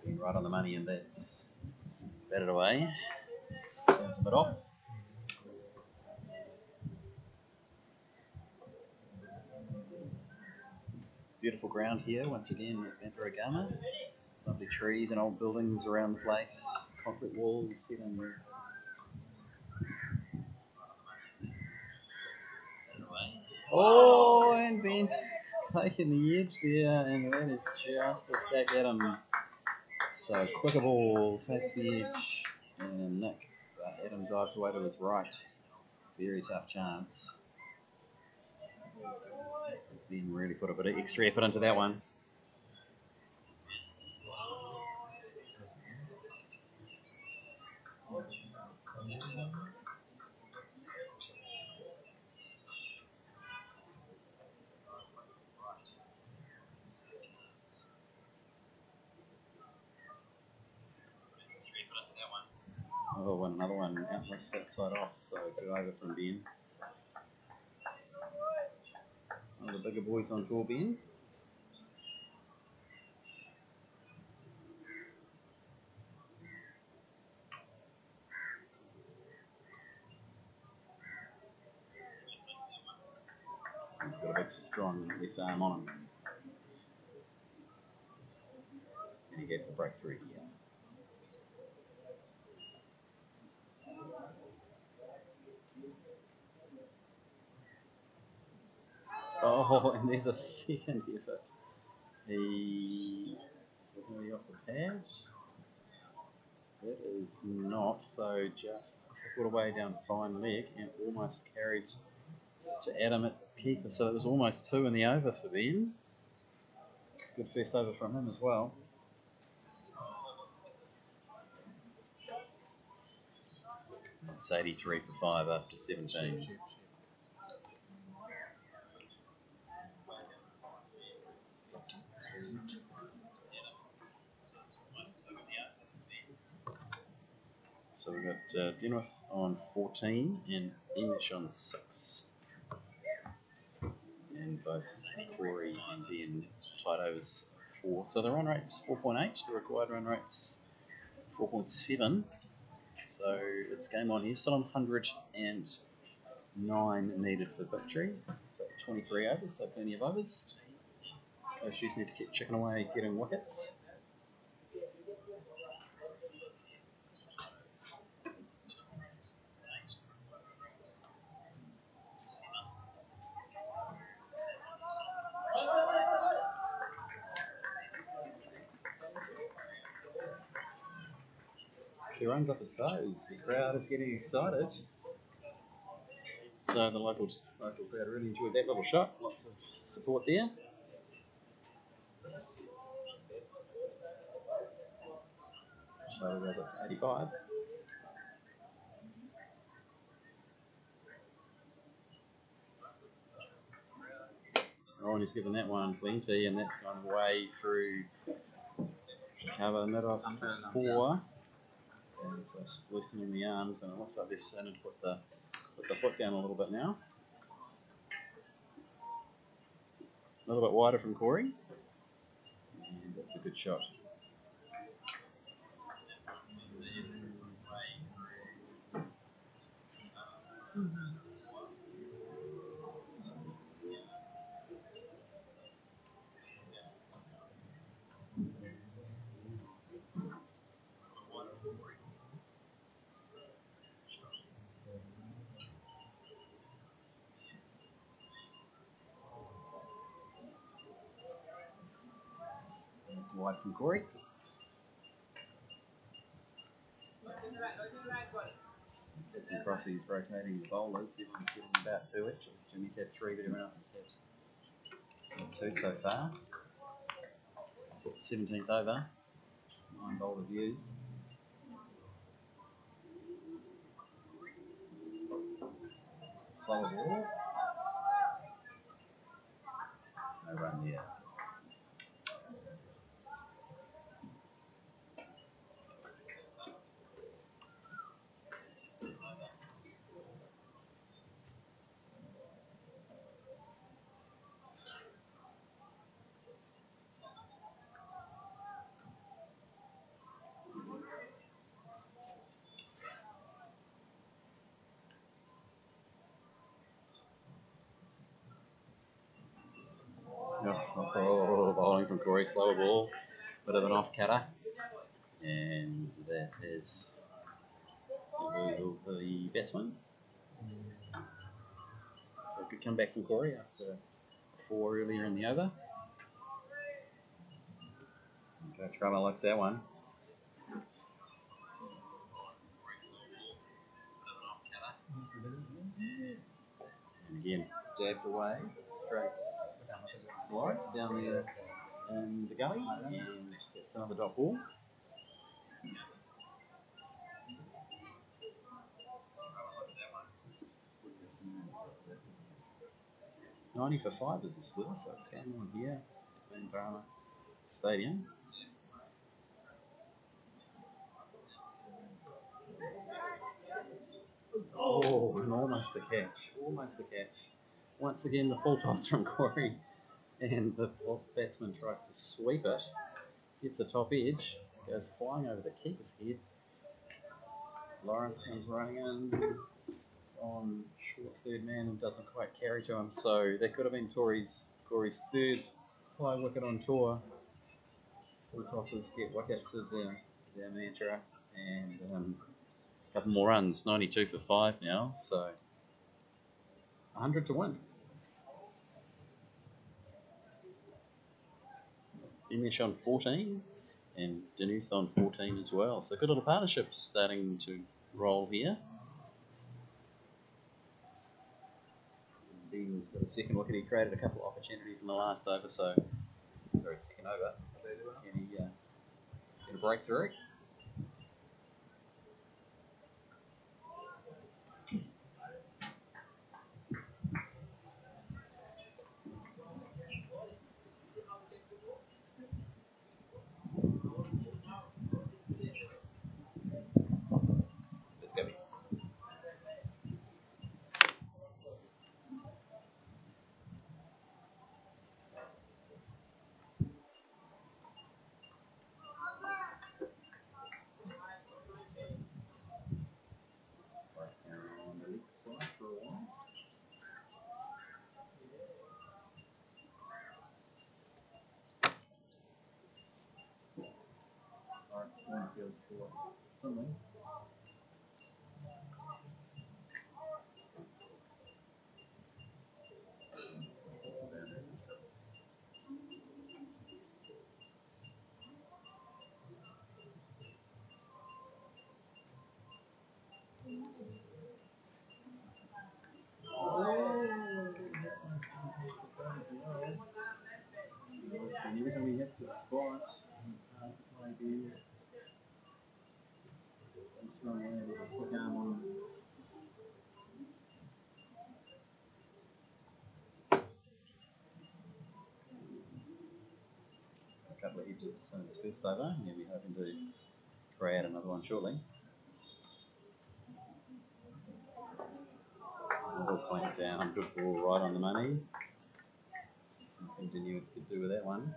Been right on the money, and that's batted away. Down to mid-off. Beautiful ground here once again at Rearguard. Lovely trees and old buildings around the place. Concrete walls set in there. Oh, and Ben's taking the edge there, and that is just a stack at him. So quicker ball takes the edge, and Nick Adam dives away to his right. Very tough chance. Ben really put a bit of extra effort into that one. Oh, another one outless that side off, so good over from Ben. One of the bigger boys on tour, Ben. He's got a big, strong left arm on him. And he gave the breakthrough here. Oh, and there's a second effort. Is it going to be off the pad? It is not, so just put away down fine leg and almost carried to Adam at keeper, so it was almost 2 in the over for Ben. Good first over from him as well. It's 83 for 5 after 17. So we've got Denworth on 14 and English on 6. And both Corey and Ben tied overs 4. So the run rate's 4.8, the required run rate's 4.7. So it's game on here. Still on 109 needed for victory. So 23 overs, so plenty of overs. Those just need to keep chipping away, getting wickets. He runs up his toes. The crowd is getting excited. So the local crowd really enjoyed that little shot. Lots of support there. So he goes up to 85. Ron has given that one plenty, and that's gone way through cover mid off 4. And so loosening the arms, and it looks like they're starting to put the foot down a little bit now. A little bit wider from Corey, and that's a good shot. That's wide from Corey. Captain Crossie's rotating the bowlers. Everyone's getting about 2 each. Jimmy's had 3, but everyone else has had 2 so far. 17th over. 9 bowlers used. Slower ball. No run there. from Corey, slower ball, bit of an off cutter, and that is the batsman. So good comeback from Corey after 4 earlier in the over. Coach Crummer likes that one. And again, dabbed away, straight towards down there in the gully, and that's another dot ball. 90 for 5 is the score, so it's game on here at Bandara Stadium. Oh, and almost a catch. Almost a catch. Once again, the full toss from Corey, and the batsman tries to sweep it. Gets a top edge, goes flying over the keeper's head. Lawrence comes running in on short third man and doesn't quite carry to him, so that could have been Corey's third high wicket on tour. Full tosses get wickets is their mantra, and a couple more runs. 92 for 5 now, so 100 to win. Emish on 14 and Denuth on 14 as well, so good little partnerships starting to roll here. Dean's got a second wicket. He created a couple of opportunities in the last over, so second over. Can he get a breakthrough? Let's go. On the left side for a while. Lawrence feels for something. And every time he hits the spot, it's hard to play there. I'm strong way with a quick arm on. A couple of edges since first over, and he'll be hoping to create another one shortly. We'll point it down, good ball right on the money. Nothing Denuth could do with that one.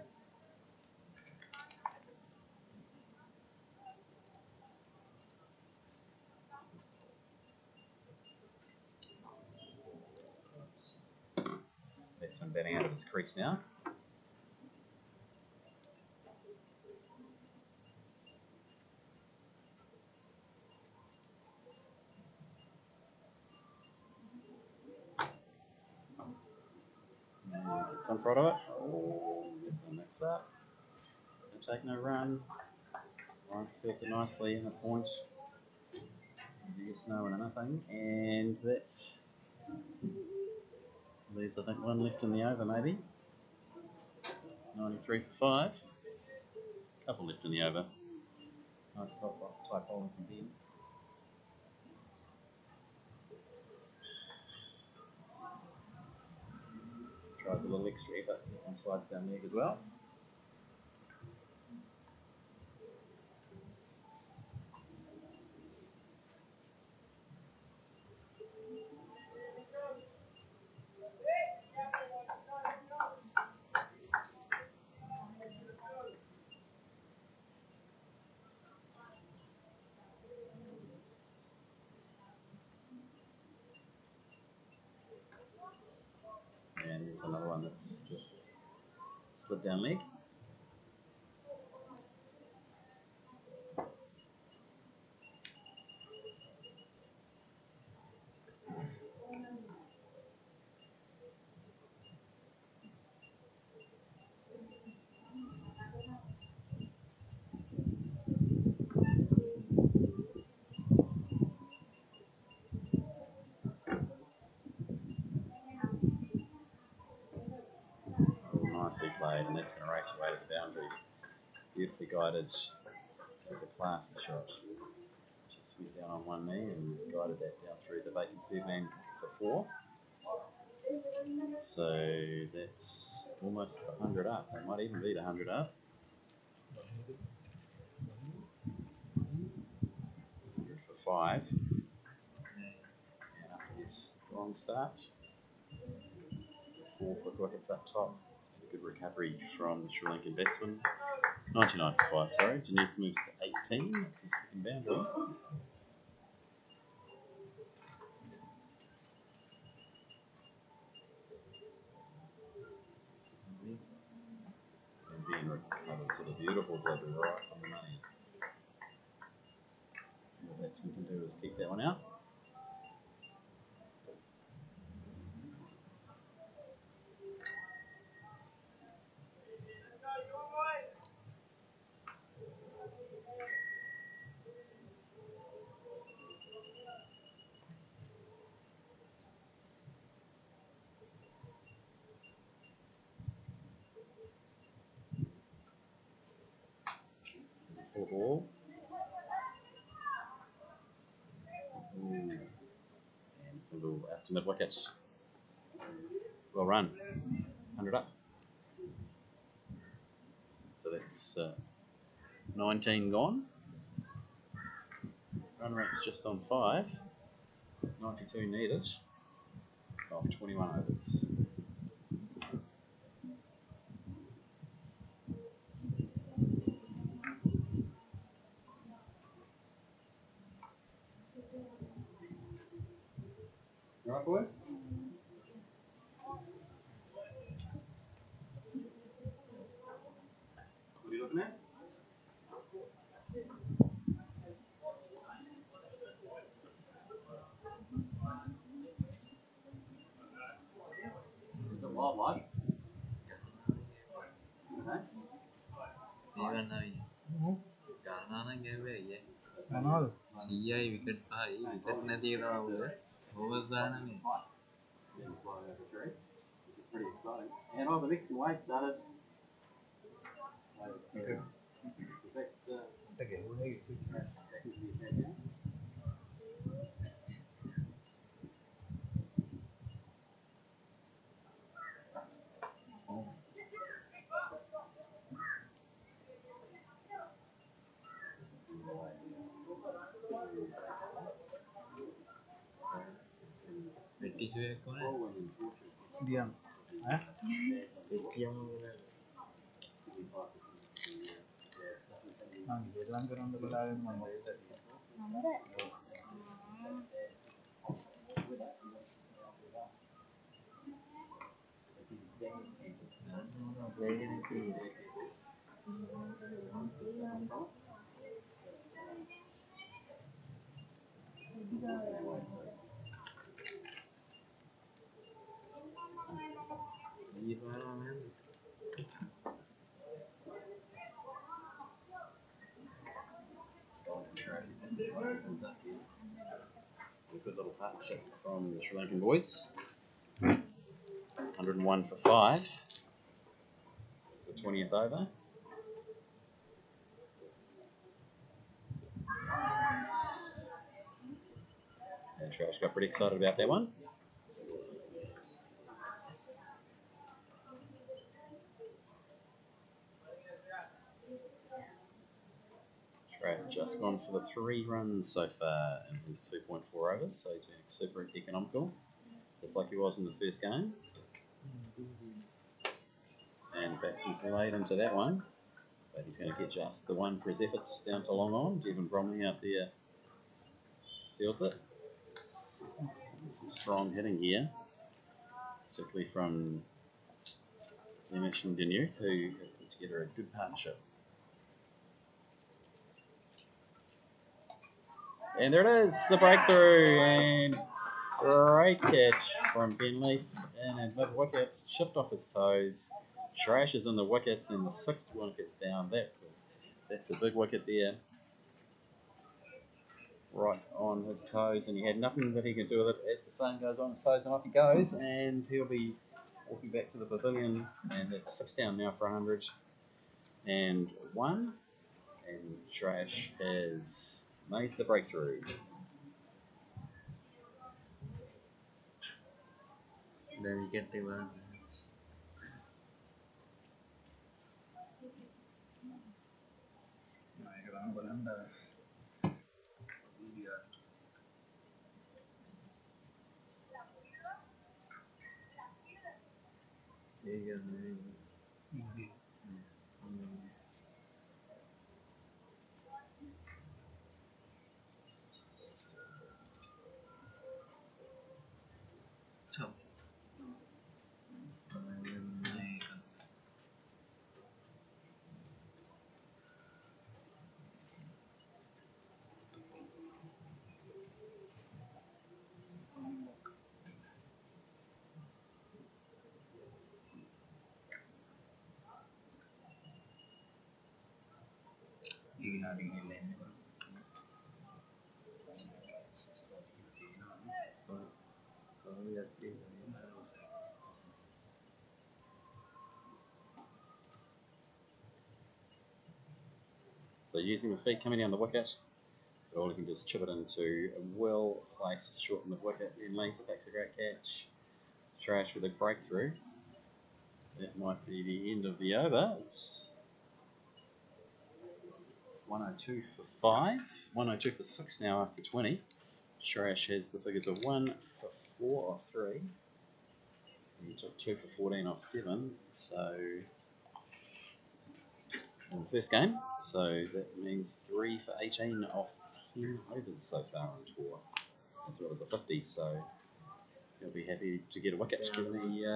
Batsman batting out of his crease now. And gets on front of it. Oh, there's a mix up. Don't take no run. Lawrence gets it nicely in the point. Yes, no, and nothing. And that leaves, I think, one left in the over, maybe. 93 for 5. Couple left in the over. Nice type bowling from Ben. Tries a little extra effort and slides down leg as well. And there's another one that's just slid down leg. nicely played, and that's going to race away to the boundary. Beautifully guided. It was a classy shot. Just went down on one knee and guided that down through the vacant third man for 4. So that's almost 100 up. It might even be the 100 up. 100 for 5. And after this long start, 4 quick wickets up top. It's been a good recovery from the Sri Lankan batsman. 99 for 5, sorry. Janith moves to 18. That's the second boundary. And being recovered sort of beautiful delivery right on the money. All the batsman can do is keep that one out. Full ball. And single out to mid wicket. Well run. 100 up. So that's 19 gone. Run rate's just on 5. 92 needed. Of 21 overs. Right, boys? What are you looking at? Is it wildlife? Okay. CI wicket high, wicket nathi rahuga. Overs dana me. Flying over 3, which is pretty exciting. And the Mexican wave started. Okay. Diam. A good little partnership from the Sri Lankan boys. 101 for 5. This is the 20th over. And Trash got pretty excited about that one. Trash just gone for the 3 runs so far in his 2.4 overs, so he's been super economical, just like he was in the first game. And the batsman's laid into that one, but he's going to get just the 1 for his efforts down to long on. Devon Bromley out there fields it. There's some strong hitting here, particularly from Hamish and Denuth, who have put together a good partnership. And there it is, the breakthrough, and great catch from Ben Leaf in at mid wicket, chipped off his toes. Trash is in the wickets, and the 6th wicket's down. That's a big wicket there, right on his toes, and he had nothing that he could do with it. As the saying goes, on his toes and off he goes, and he'll be walking back to the pavilion, and that's 6 down now for 100 and 1, and Trash has made the breakthrough. Then we get the one. So using his feet coming down the wicket, all he can just chip it into a well placed short mid wicket, in length, takes a great catch. Trash with a breakthrough. That might be the end of the over. It's 102 for 5, 102 for 6 now after 20. Trash has the figures of 1 for 4 off 3. He took 2 for 14 off 7, so in the first game. So that means 3 for 18 off 10 overs so far on tour, as well as a 50. So he'll be happy to get a wicket when he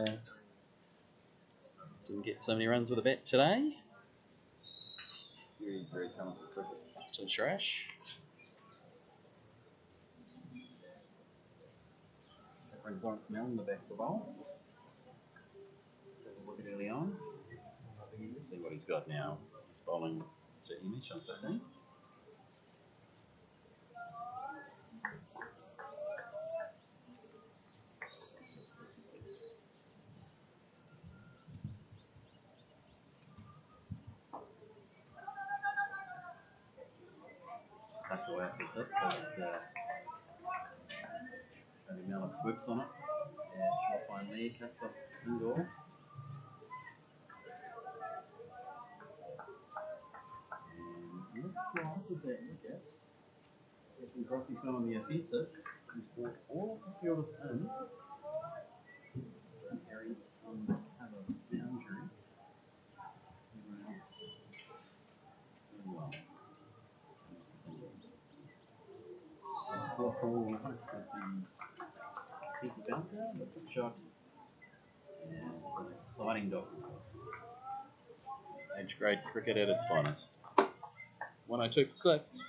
didn't get so many runs with a bat today. Very, very talented cricket to Trash. That brings Lawrence Mellon in the back of the bowl. Have a look at early on. Let's see what he's got now. He's bowling to Emish on 15. Tucked away off his hip, but Tony Mellon swoops on it. And short line lead, cuts off single. And looks like with that wicket, Captain Crossie's gone on the offensive. He's brought all of the fielders in. Harry on the cover boundary. Everyone else doing well. Block all hits with the people bouncer, the flip shot, and it's an exciting dog. Age grade cricket at its finest. 102 for 6.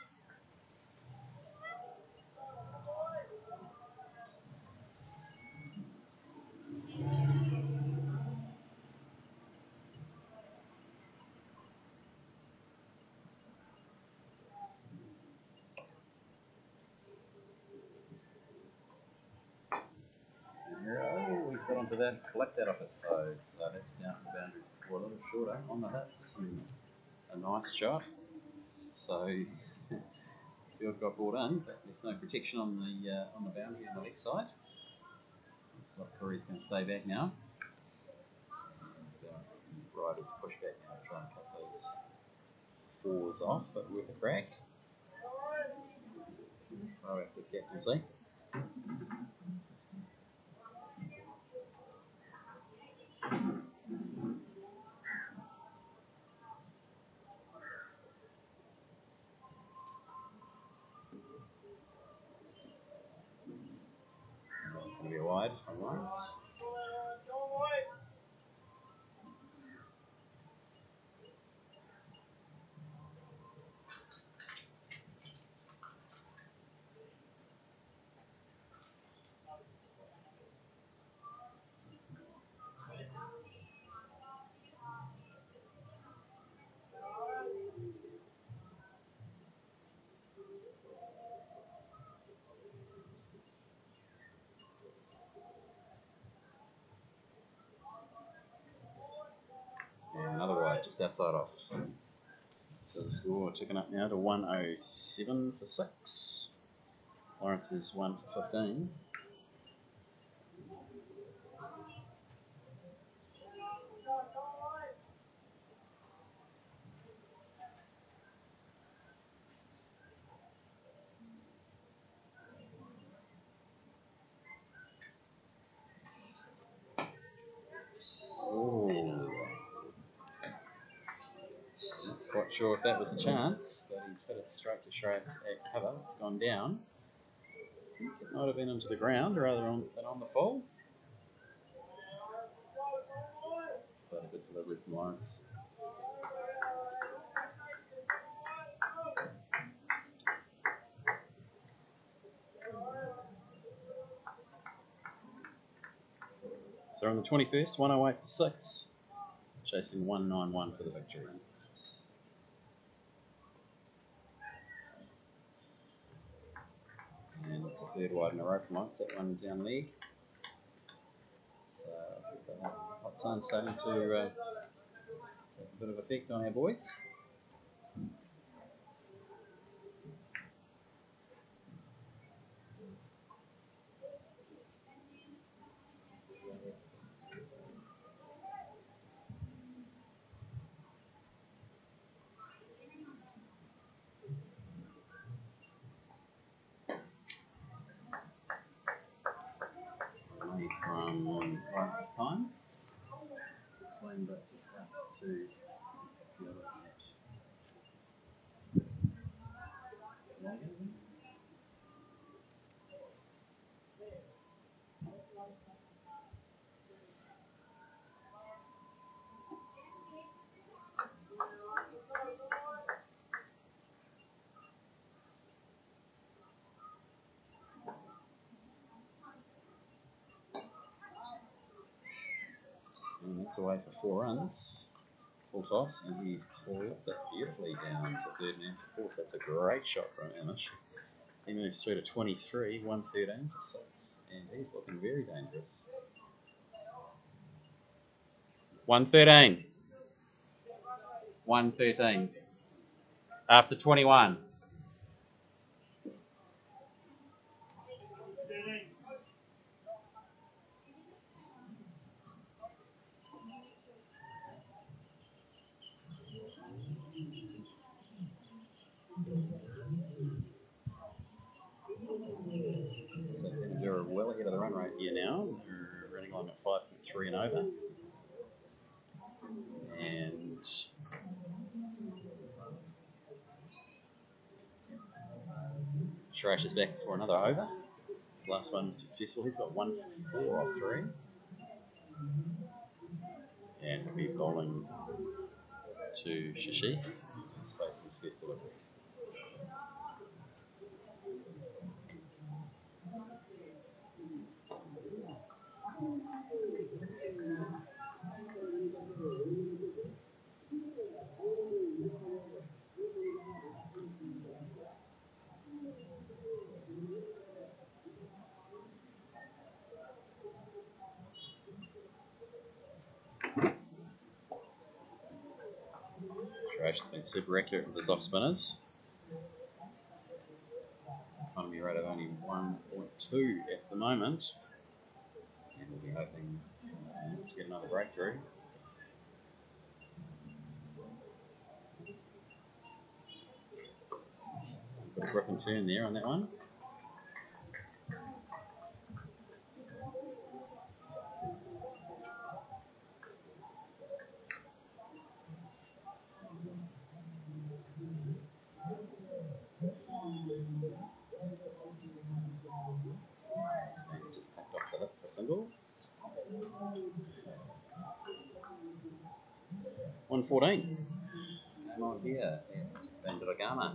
Oh, he's got onto that, collect that off his side, so that's down the boundary for a little shorter on the hips, and a nice shot. So field got brought in, but with no protection on the boundary on the leg side. Looks like Curry's going to stay back now. And Riders push back now to try and cut those fours off, but worth a crack. Proactive captaincy. It's going to be a wide from Lawrence. just outside off. So the score ticking up now to 107 for 6. Lawrence is 1 for 15. Quite sure if that was a chance, but he's hit it straight to Shreyas at cover. It's gone down. It might have been into the ground rather than on the full. But a good delivery from Lawrence. So on the 21st, 108 for 6. Chasing 191 for the victory. And it's a third wide in a row from Lawrence, that one down leg. So the hot sun's starting to take a bit of effect on our boys. From Lawrence's time. Swing, but just out to the other match. And that's away for 4 runs. Full toss, and he's clipped it beautifully down to third man for 4. So that's a great shot from Amish. He moves through to 23, 113 for 6, and he's looking very dangerous. 113. 113. After 21. So they're well ahead of the run rate here now. We're running along at 5.3 and over. And Shrash is back for another over. His last one was successful. He's got 1 for 4 off 3. And he'll be bowling to Shashif. He's facing his first delivery. Shrash has been super accurate with his off spinners. Economy rate of only 1.2 at the moment. And we'll be hoping to get another breakthrough. Got a grip and turn there on that one. Just tapped off the lip for a single. 114. Come on here at Bandavagama.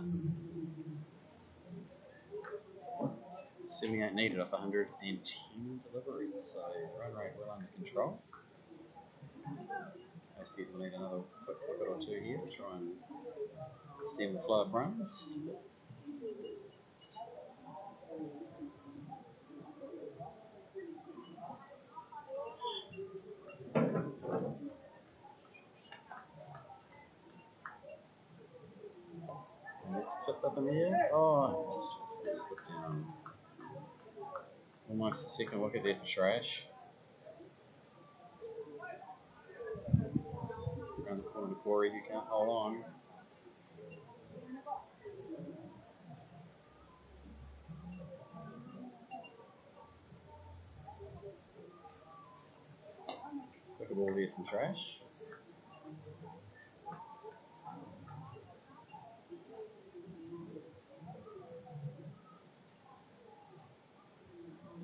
78 needed off 110 deliveries, so run rate well under control. I see we'll need another quick wicket or 2 here to try and stem the flow of runs. flipped up in the air. Oh, just been put down. Almost a second wicket there for Trash. Around the corner to Corey, who can't hold on. Wicket ball there from Trash.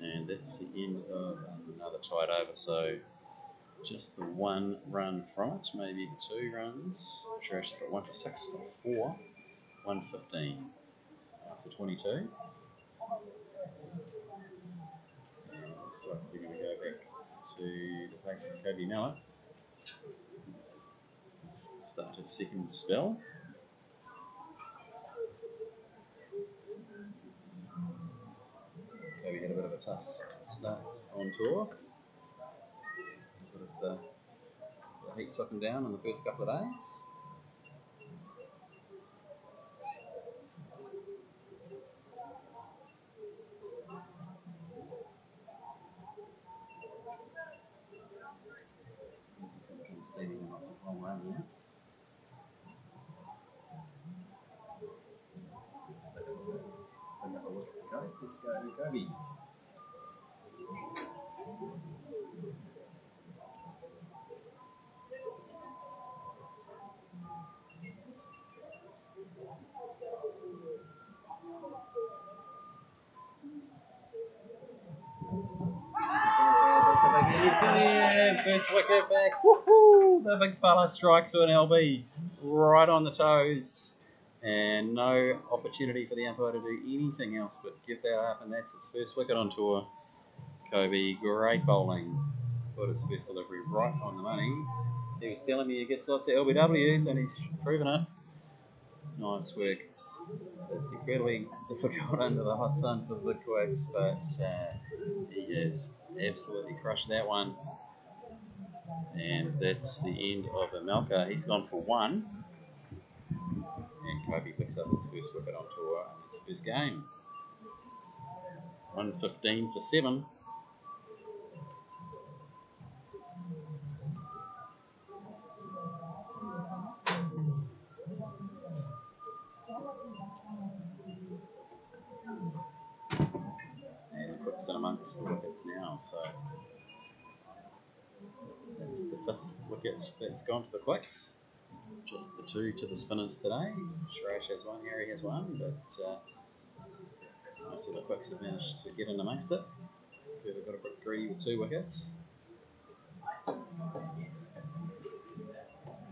And that's the end of another tied over, so just the 1 run from it, maybe 2 runs. Trash has got 1 for 6, 4, 115 after 22. And looks like we're going to go back to the place of Kobe Mallett. So start his second spell. Kobe had a bit of a tough start on tour. A bit of the heat took him down in the first couple of days. Standing him off his long run here. Another wicket for Coast. Let's go to Kobe. First wicket back. Woohoo! The big fella strikes to an LB right on the toes. And no opportunity for the umpire to do anything else but give that up, and that's his first wicket on tour. Kobe, great bowling. Got his first delivery right on the money. He was telling me he gets lots of LBWs, and he's proven it. Nice work. It's incredibly difficult under the hot sun for the big quakes, but he has absolutely crushed that one. And that's the end of Amelka. He's gone for 1. And Kobe picks up his first wicket on tour in his first game. 115 for 7. And Cook's in amongst the wickets now, so that's the 5th wicket that's gone to the Quicks. Just the 2 to the spinners today. Shrash has 1, Harry has 1, but most of the Quicks have managed to get in amongst it. Curve got a bit greedy with 2 wickets.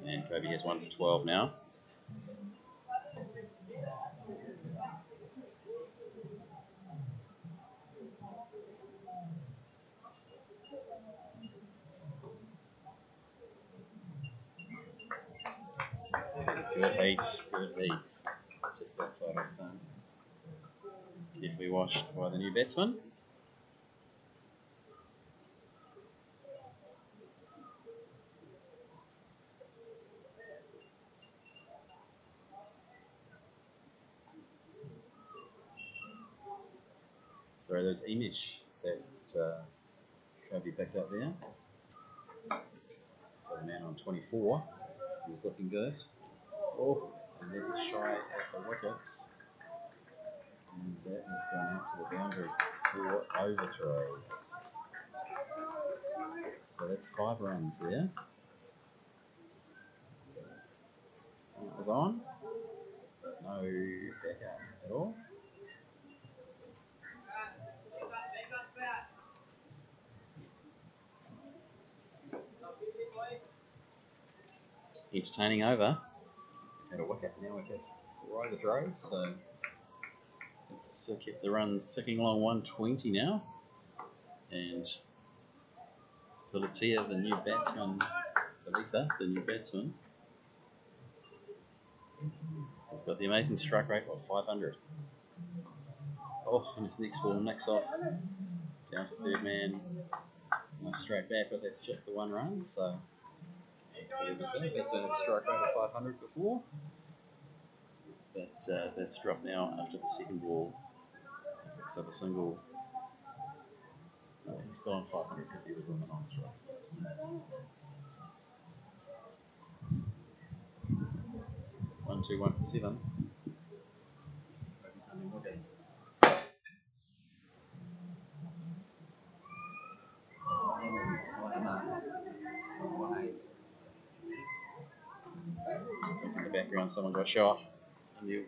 And Kobe has 1 for 12 now. Good heat, good heat. Just outside of stone. Carefully watched by the new batsman. Sorry, there's Emish that Kobe picked up there. So the man on 24, he was looking good. Oh, and there's a shy at the wickets. And that has gone out to the boundary for overthrows. So that's 5 runs there. And it was on, but no backup at all. Entertaining over. We've had a wicket, now we've had 4 overthrows, so it's kept the runs ticking along. 120 now. And Pilatia, the new batsman, Pilita, the new batsman, has got the amazing strike rate of 500. Oh, and his next ball nicks off. Down to 3rd man. Nice straight bat, but that's just the 1 run, so that's a strike rate of 500 before. but that's dropped now after the second ball. He picks up a single. He's still on 500 because he was on the non-strike. 1-2-1 for 7. He's only wickets. In the background, someone got shot. And the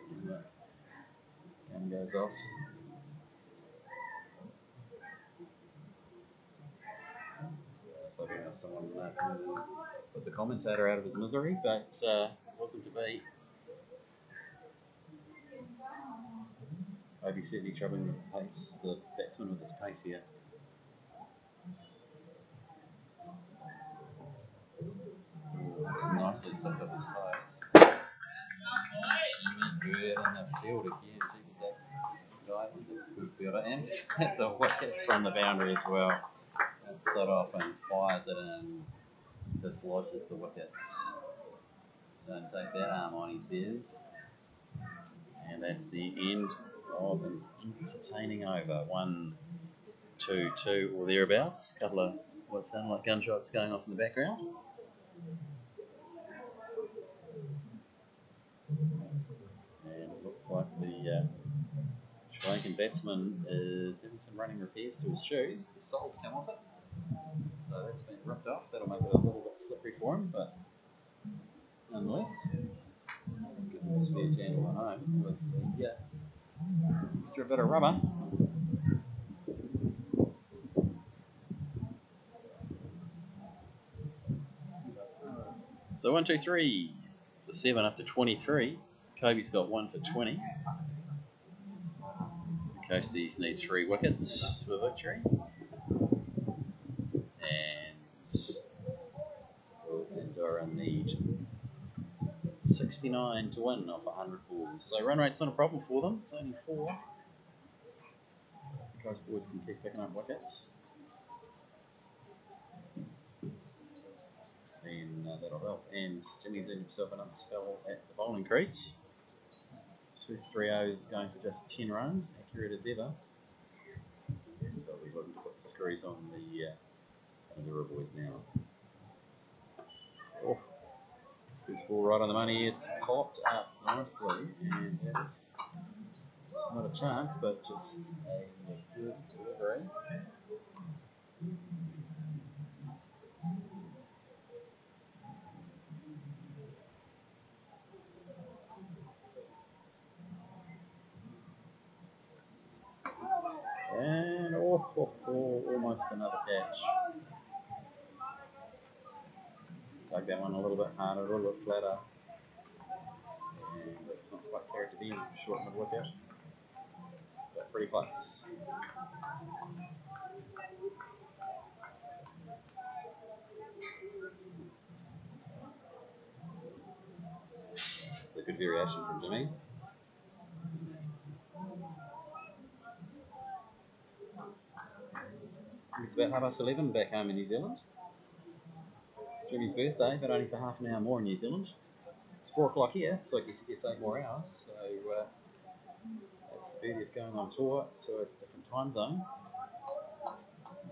gun goes off. So we have someone put the commentator out of his misery, but wasn't to be. Obi certainly troubling the batsman with his pace here. It's nicely flipped up his thighs. Good in the field again. Jeez, that guy was a good fielder. And he's hit the wickets from the boundary as well. And slid off and fires it and dislodges the wickets. Don't take that arm on, he says. And that's the end of an entertaining over. 1-2-2 or thereabouts. Couple of what sound like gunshots going off in the background. And it looks like the Sri Lankan batsman is having some running repairs to his shoes. The soles come off it. So that's been ripped off. That'll make it a little bit slippery for him, but nonetheless, give him a spare channel at home with the extra bit of rubber. So 1, 2, 3 for 7 up to 23. Kobe's got 1 for 20. The Coasties need 3 wickets for victory. And Pandora need 69 to win off 100 balls. So run rate's not a problem for them. It's only 4. The Coast boys can keep picking up wickets. And that'll help. And Jimmy's earned himself another spell at the bowling crease. His first 3 overs going for just 10 runs, accurate as ever. They'll be looking to put the screws on the Pandora boys now. Oh, first ball right on the money. It's popped up nicely, and that's not a chance, but just a good delivery. And almost another catch. Tug that one a little bit harder, a little bit flatter. And it's not quite carried to the end, short mid wicket. But pretty close. So good variation from Jimmy. It's about 11:30 back home in New Zealand. It's Jimmy's birthday, but only for half an hour more in New Zealand. It's 4 o'clock here, so I guess he gets 8 more hours. So that's the beauty of going on tour to a different time zone.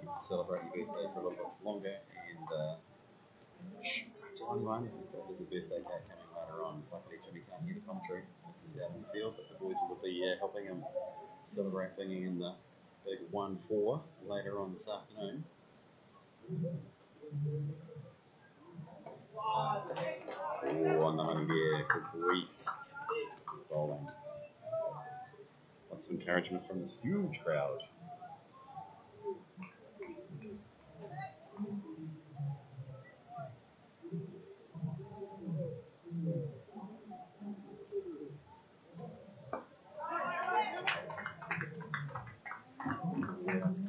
You get to celebrate your birthday for a little bit longer, and tiny one, there's a birthday cake coming later on. Luckily Jimmy can't hear the commentary because he's out in the field, but the boys will be helping him celebrate bringing in the big 1-4 later on this afternoon. Oh, on the money there, good boy. Good bowling. Lots of encouragement from this huge crowd.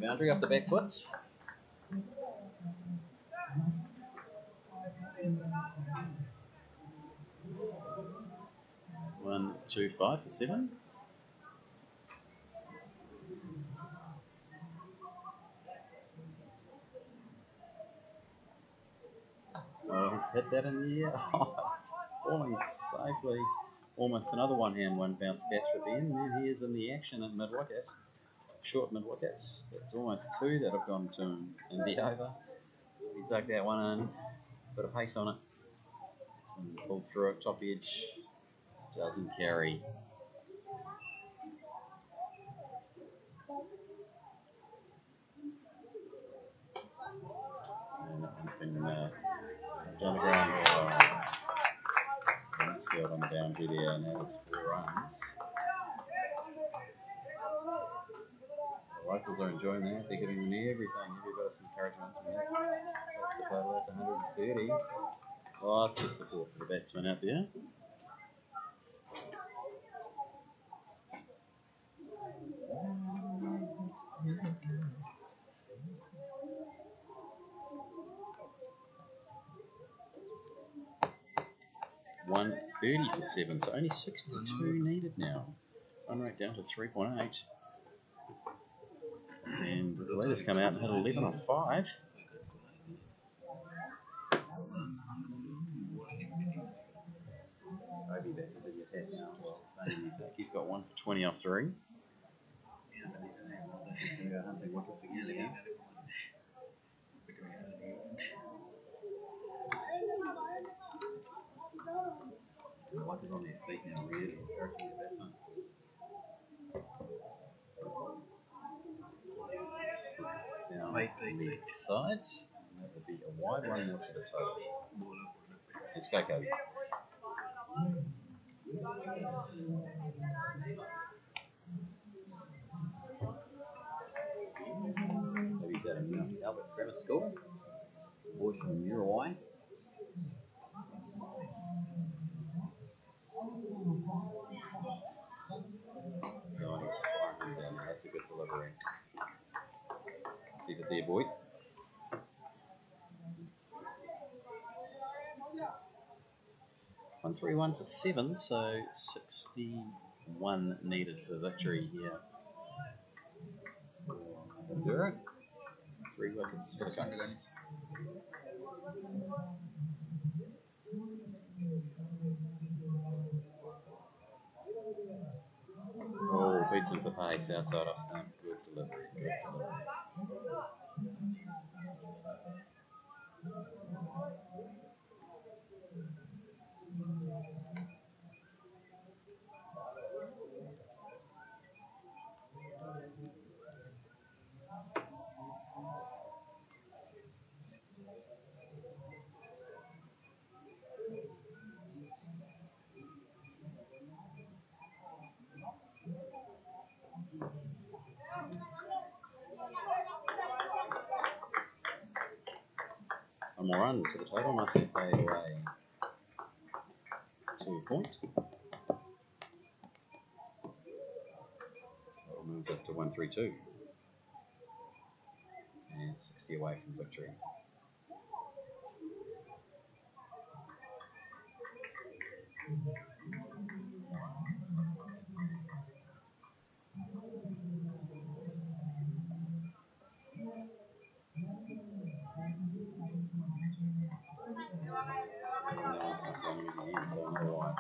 Boundary up the back foot. One, 2, 5 for 7. Oh, he's hit that in the air. Oh, it's falling safely Almost another one-hand, one-bounce catch for Ben. Then he is in the action at mid-wicket. Short mid-wicket. That's almost two that have gone to him in the over. He dug that one in. Bit of pace on it. It's pulled through it, top edge. Doesn't carry. And that one's been down the ground. Field on the boundary there, and now it's 4 runs. The locals are enjoying that. They're giving them everything, every bit of encouragement. Takes the total up to 130. Lots of support for the batsman out there. $130 for 7, so only 62 needed now. Run rate down to 3.8. And the leaders come out and hit 11 off 5. Obi back into the attack now. Well, staying in the attack. He's got 1 for 20 off 3. He's going to go hunting wickets again now. The wickets on their feet now, really encouraging the batsman. Down the side, and that will be a wide one more to the total. Let's go, Kobe. Kobe's at a Mount Albert Grammar School. Boy from Uruguay. Oh, he's firing down there. That's a good delivery. Keep it there, boy. $131 for 7, so 61 needed for victory here. Bandura. 3 wickets for the coast. Oh, beats him for pace outside off stump. Good delivery. Good delivery. One more run to the total, must be paid away 2 points. Total moves up to 132. And 60 away from victory. Nice and running again, so another wide.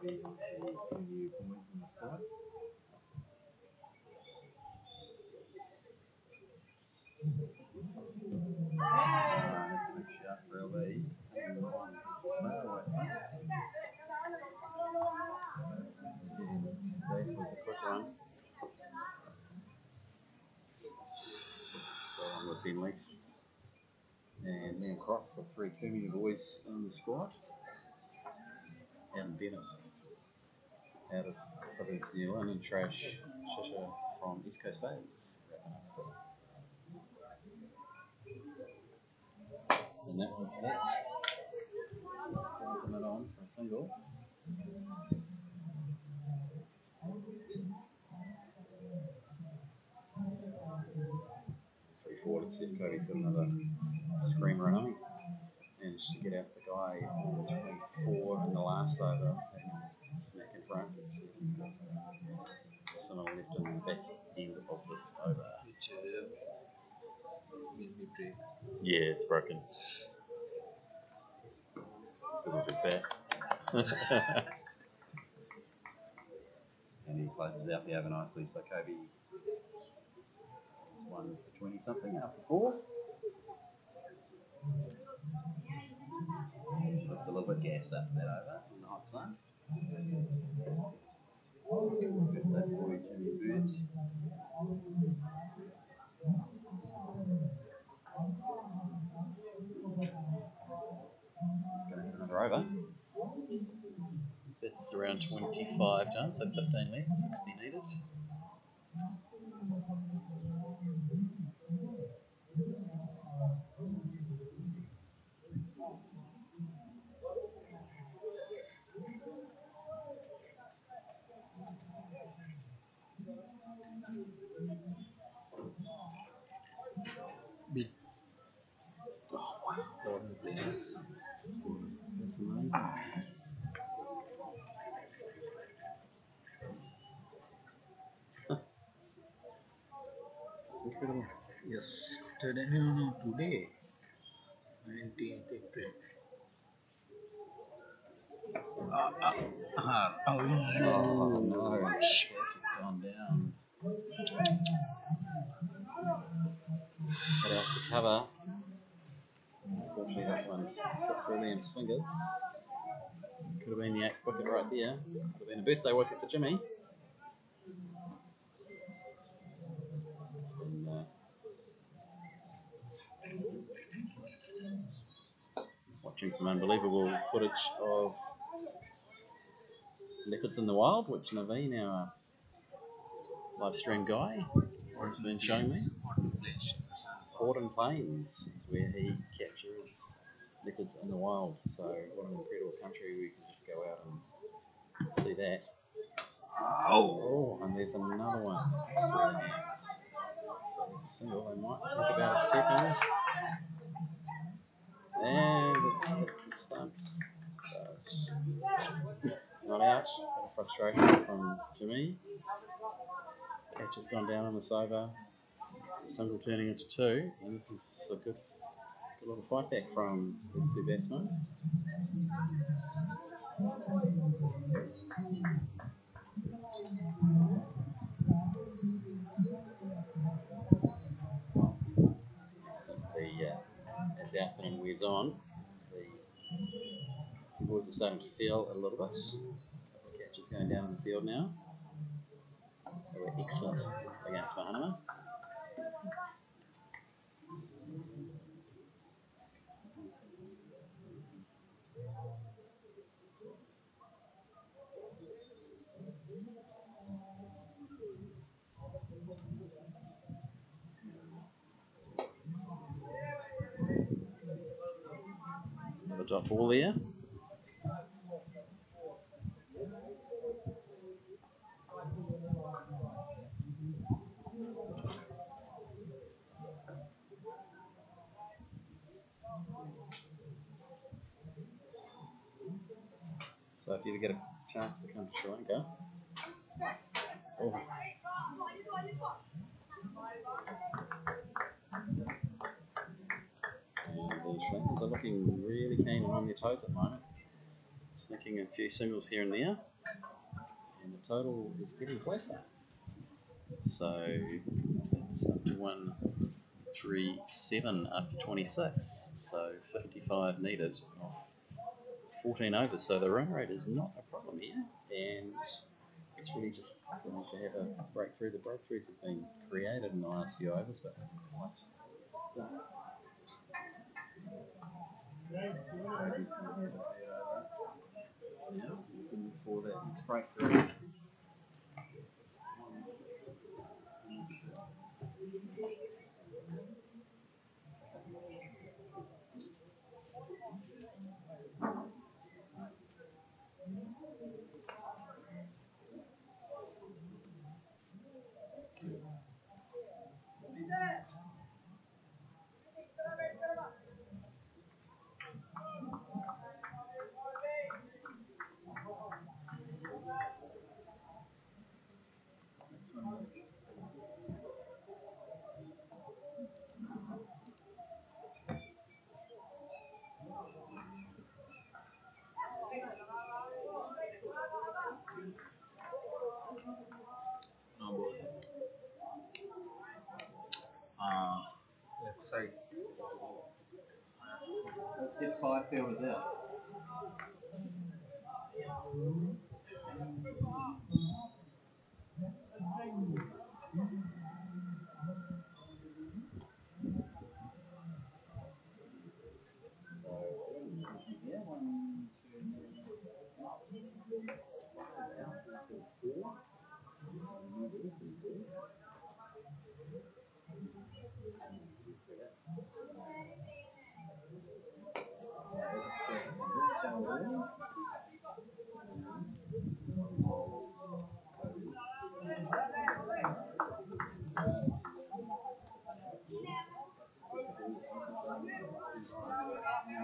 New points in the squad. That's a big shot for LB. Steve was a quick one. So on with Ben Leaf. And Liam Cross, the 3 Kumi boys in the squad. Adam Bennett out of suburbs New Zealand, and Trash Shisha from East Coast Bays. And that one's hit. Still coming on for a single. 3 forward, see if Cody's got another screamer at home. managed to get out the guy on 24 in the last over and smack in front. Let's see if he's got someone left in the back end of this over. Which will be break. Yeah, it's broken. It's because I'm too fat. And he closes out the over nicely, so Kobe is 1 for 20 something after 4. Looks a little bit gassed after that over in the hot sun. Birthday boy Jimmy Bird. Let's go for another over. It's around 25 done, so 15 left, 60 needed. Big. Oh wow, Bottom place. that's amazing. That's incredible. Yesterday, no, today. 19th April. Oh no, catch has gone down. Head out to cover. Unfortunately, that one's slipped through Liam's fingers. Could have been the 8th wicket right there. Could have been a birthday wicket for Jimmy. It's been watching some unbelievable footage of leopards in the wild, which Naveen, our live stream guy, has been showing me. Horden Plains is where he captures leopards in the wild. So what an incredible country, we can just go out and see that. Oh, and there's another one. It's through the hands. So there's a single, they might think about a second. And it's hit the stumps. So, not out. Bit of frustration from Jimmy. Catch has gone down on this over. Single turning into 2, and this is a good little fight back from these two batsmen. As the afternoon wears on, the boys are starting to feel a little bit. The catches going down in the field now. They were excellent against Mahanaman. Another dot ball there. So if you ever get a chance to come to Sri Lanka, and the Sri Lankans are looking really keen and on their toes at the moment, sneaking a few singles here and there, and the total is getting closer. So it's up to 137 after 26, so 55 needed off 14 overs, so the run rate is not a problem here, and it's really just to have a breakthrough. The breakthroughs have been created in the last few overs, but now looking for that next breakthrough. Let's say. Let's get 5 fielders out.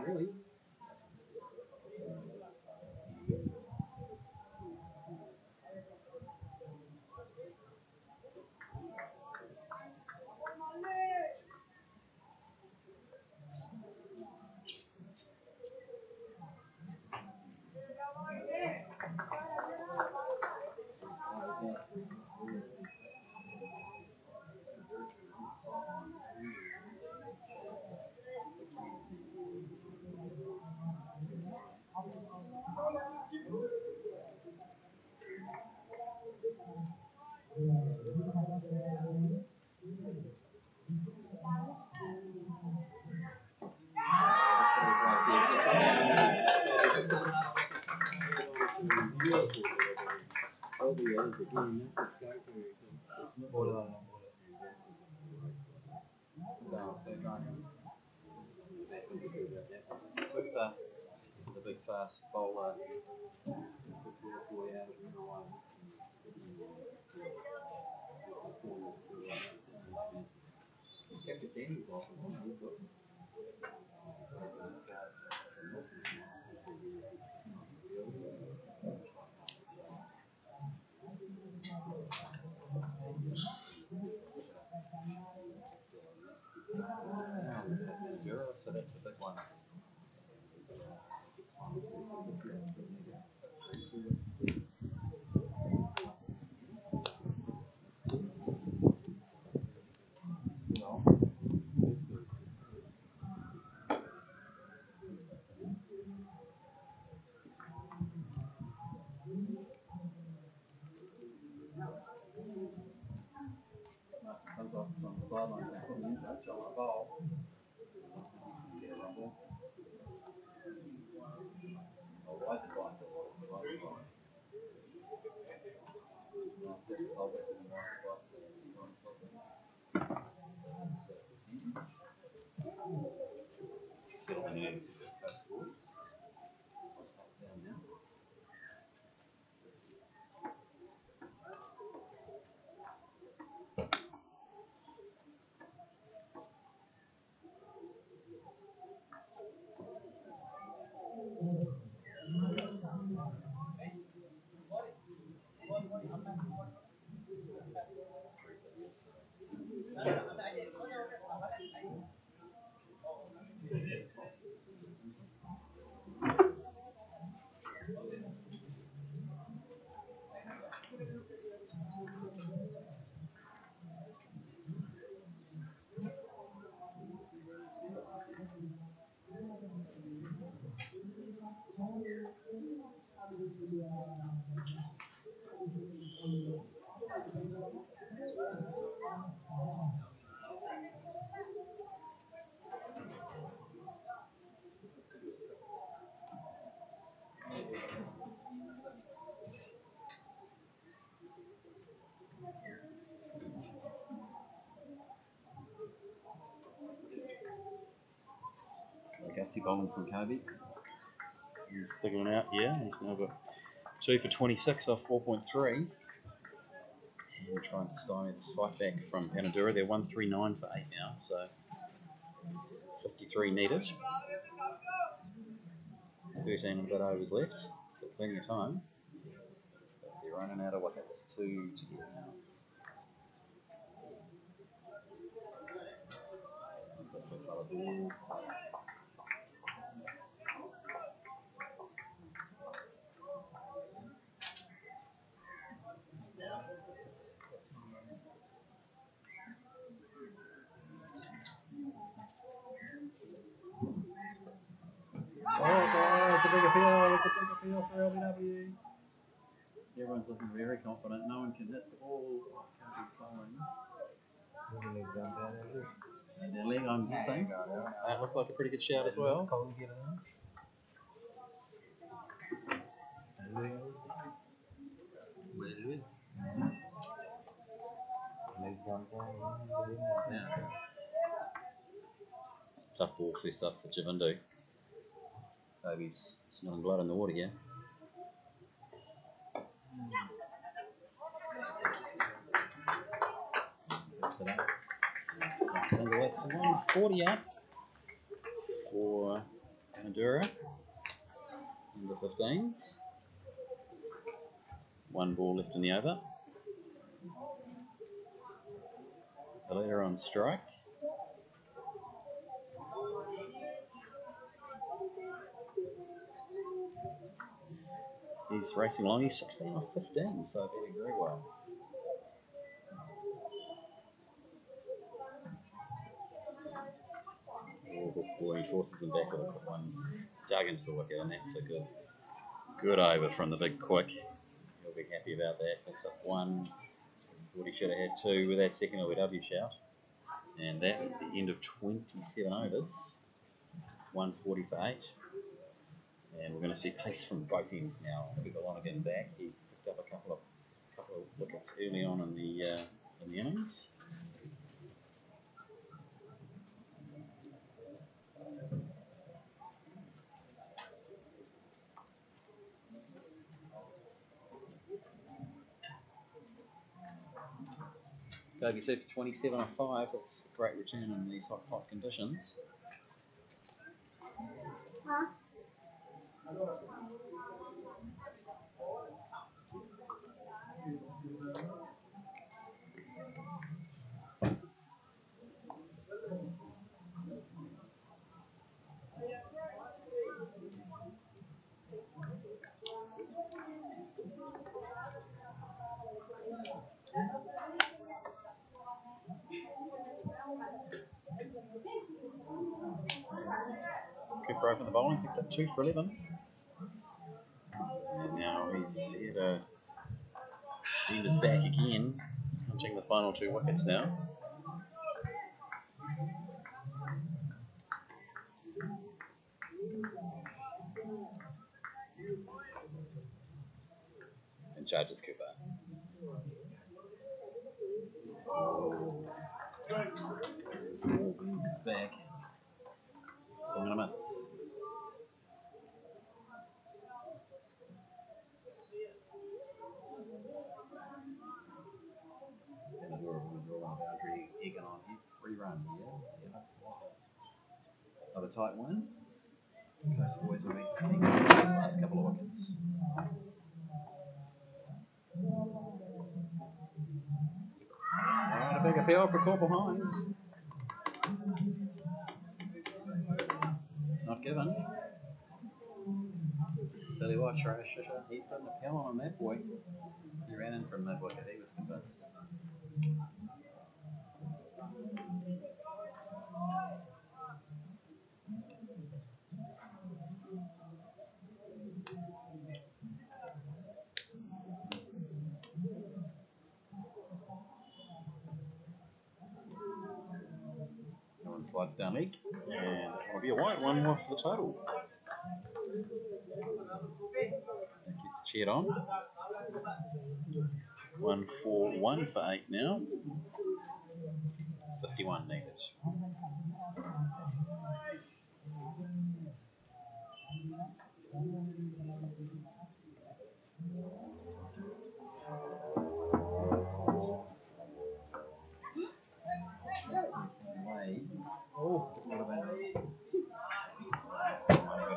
Really? Super, the big fast bowler. Captain Danny's off the one. So that's a big one. Comes off some sidelines and put in touch on the ball. Get a rumble. Oh, wise advice. Wise advice. That's it. I'll bet them wise advice that he's on his lesson. Settle in to the first boards. Down now. Gutsy bowling from Kobe. He's sticking it out here. He's now got 2 for 26 off 4.3. And trying to stymie this fight back from Panadura. They're 139 for 8 now, so 53 needed. 13 and a bit overs left, so plenty of time. But they're running out of wickets to get now. Looks like the colour ball. field for LBW. Everyone's looking very confident. No one can hit the ball. Kobe's following. And their leg, I'm guessing. That looked like a pretty good shout as well. Tough ball first up for Javindu. Kobe's smelling blood in the water here. Single, that's 140 up for Madura in the 15s. One ball left in the over. The leader on strike. He's racing along. He's 16 off 15, so batting very well. Before he forces him back with a quick one, dug into the wicket, and that's a good over from the big quick. He'll be happy about that. Picks up one. Thought he should have had two with that second LBW shout. And that is the end of 27 overs. 140 for 8. And we're going to see pace from both ends now. We've got Lonergan back. He picked up a couple of wickets early on in the innings. Kobe 2 for 27 off 5. That's a great return in these hot conditions. Cooper opened the bowling, picked up 2 for 11. And now he's here to end his back again, punching the final 2 wickets now. And charges Cooper. Bends his back. Swing and a miss. Boundary egging on every run here. Another tight one. Those boys will be hitting those last couple of wickets. And a big appeal for Corporal Hines. Not given. Billy Watch, he's got an appeal on that boy. He ran in from mid wicket, he was convinced. One slides down leg, and it'll be a white one more for the total. That gets cheered on. 141 for 8 now. 51 needed. Oh,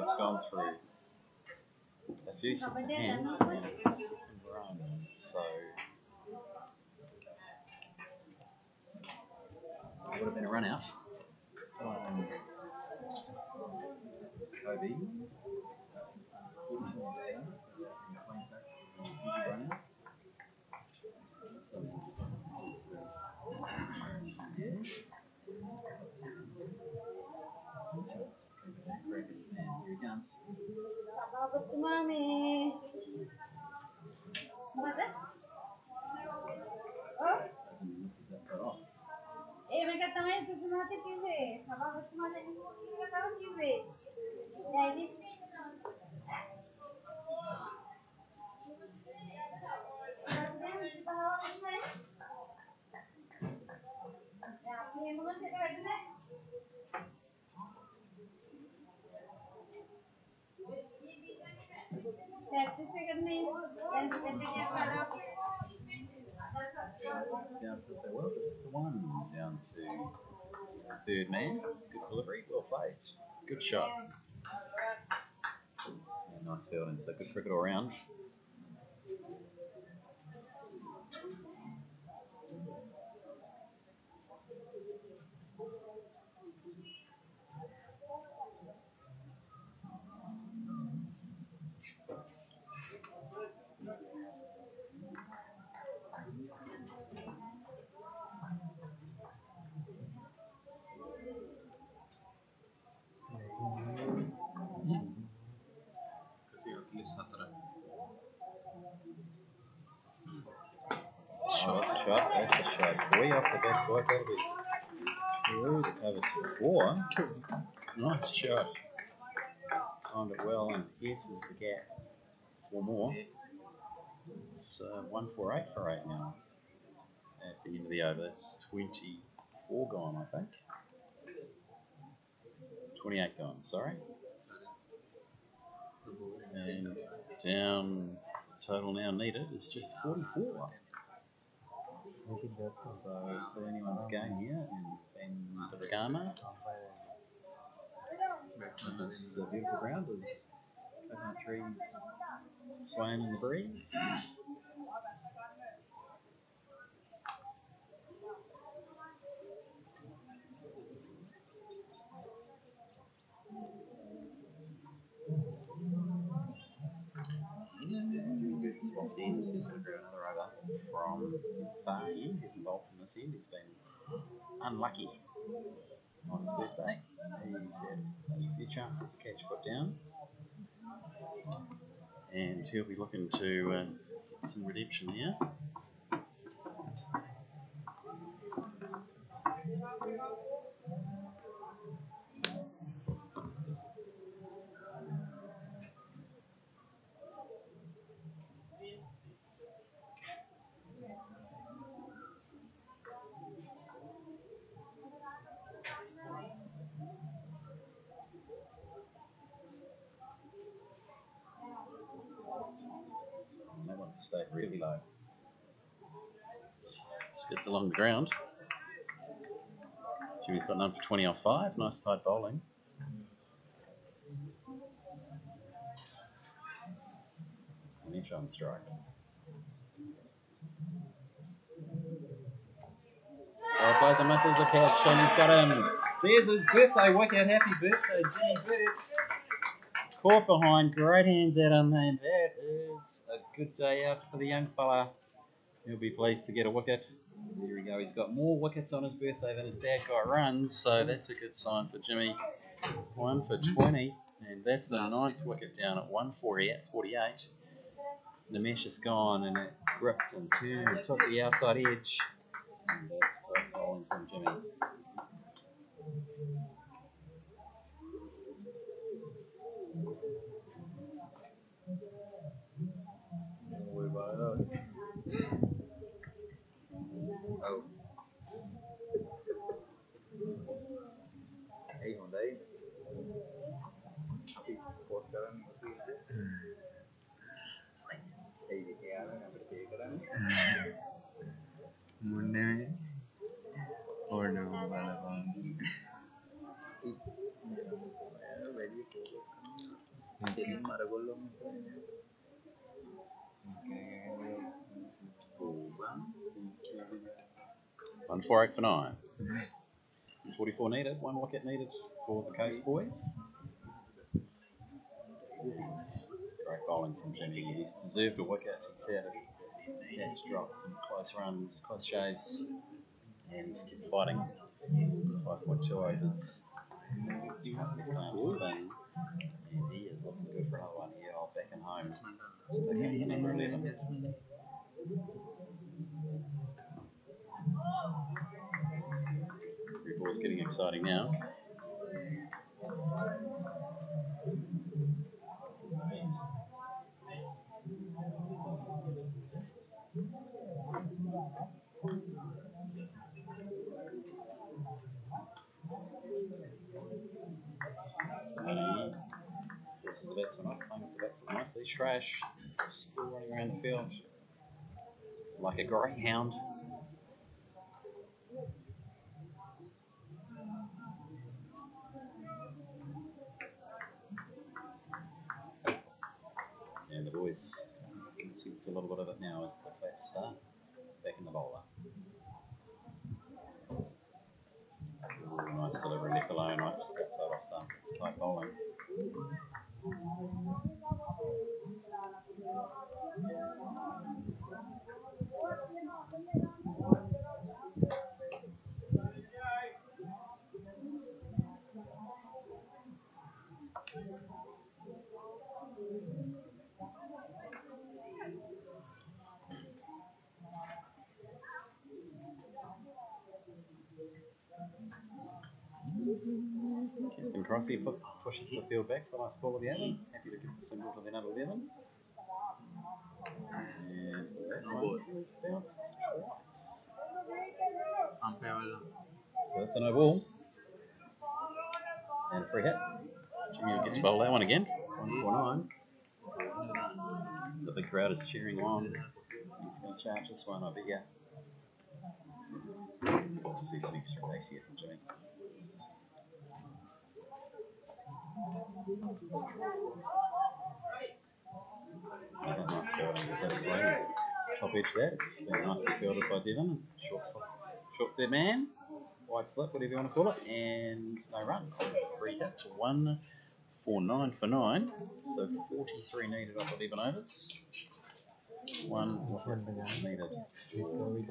it's gone through a few sets of hands and a second run, so it would have been a run out. It's Kobe. That's his unfortunate error. Easy run out. So, yes. Here we go. counts. Misses that side off. Well, just the one down to third man. Good delivery, well played. Good shot. Yeah, nice fielding, so good cricket all round. Oh, that's a shot. That's a shot. Way off the back foot. That'll be through the covers for 4. Nice shot. Timed it well and pierces the gap. 4 more. It's 148 for 8 now. At the end of the over, that's 24 gone, I think. 28 gone, sorry. And down, the total now needed is just 44. So it's anyone's game here in Rearguard. This beautiful ground is coconut trees swaying in the breeze. Good swapped ends. He's going to grab another over from far end. He's involved from this end. He's been unlucky on his birthday. He's had a few chances to catch put down. And he'll be looking to get some redemption here. That one stayed really low. Skids along the ground. Jimmy's got none for 20 off 5. Nice tight bowling. An inch on strike. Oh, plays and misses a catch, and he's got him. There's his birthday wicket. Happy birthday, Jimmy Bird. Caught behind, great hands at him, and that is a good day out for the young fella. He'll be pleased to get a wicket. There we go, he's got more wickets on his birthday than his dad got runs, so that's a good sign for Jimmy. 1 for 20, and that's the 9th wicket down at 148. The mesh is gone, and it gripped and turned and took the outside edge. And that's great bowling from Jimmy. Oh. Hey, Hyundai. Api support karan usi na. Hey, dikhe aa raha hai, aap pay karan. मुन्ने में और no वाला कौन Very focus करना. Chilling मारा गोलों में. Oh, 148 for 9. 44 needed, 1 wicket needed for the Coast boys. Great bowling from Jimmy. He's deserved a wicket. He's had a catch drop, some close runs, close shaves, and he's kept fighting. 5.2 overs. Spin, and he back and home. Batsman So back in number 11. Rearguard's getting exciting now. Forces the batsman off, playing off the back foot nicely. Shrash still running around the field like a greyhound. And the boys can sense a little bit of it now as the flaps start. Back in the bowler. Ooh, nice delivery, left alone, right just outside off stump. It's tight bowling. Captain Crossy pushes the field back for the last ball of the over. Happy to give the single to the number 11. And that one is bounced twice. So that's a no ball. And a free hit. Jimmy will get to bowl that one again. 149. The big crowd is cheering on. He's going to charge this one, I bet ya. We'll see some extra pace here from Jimmy. Nice fielding with that as well. He's top edge that. It's been nicely fielded by Devon. Short third man. Wide slip, whatever you want to call it. And no run. Free hit. 149 for 9. So 43 needed off 11 overs. 1 wicket needed. And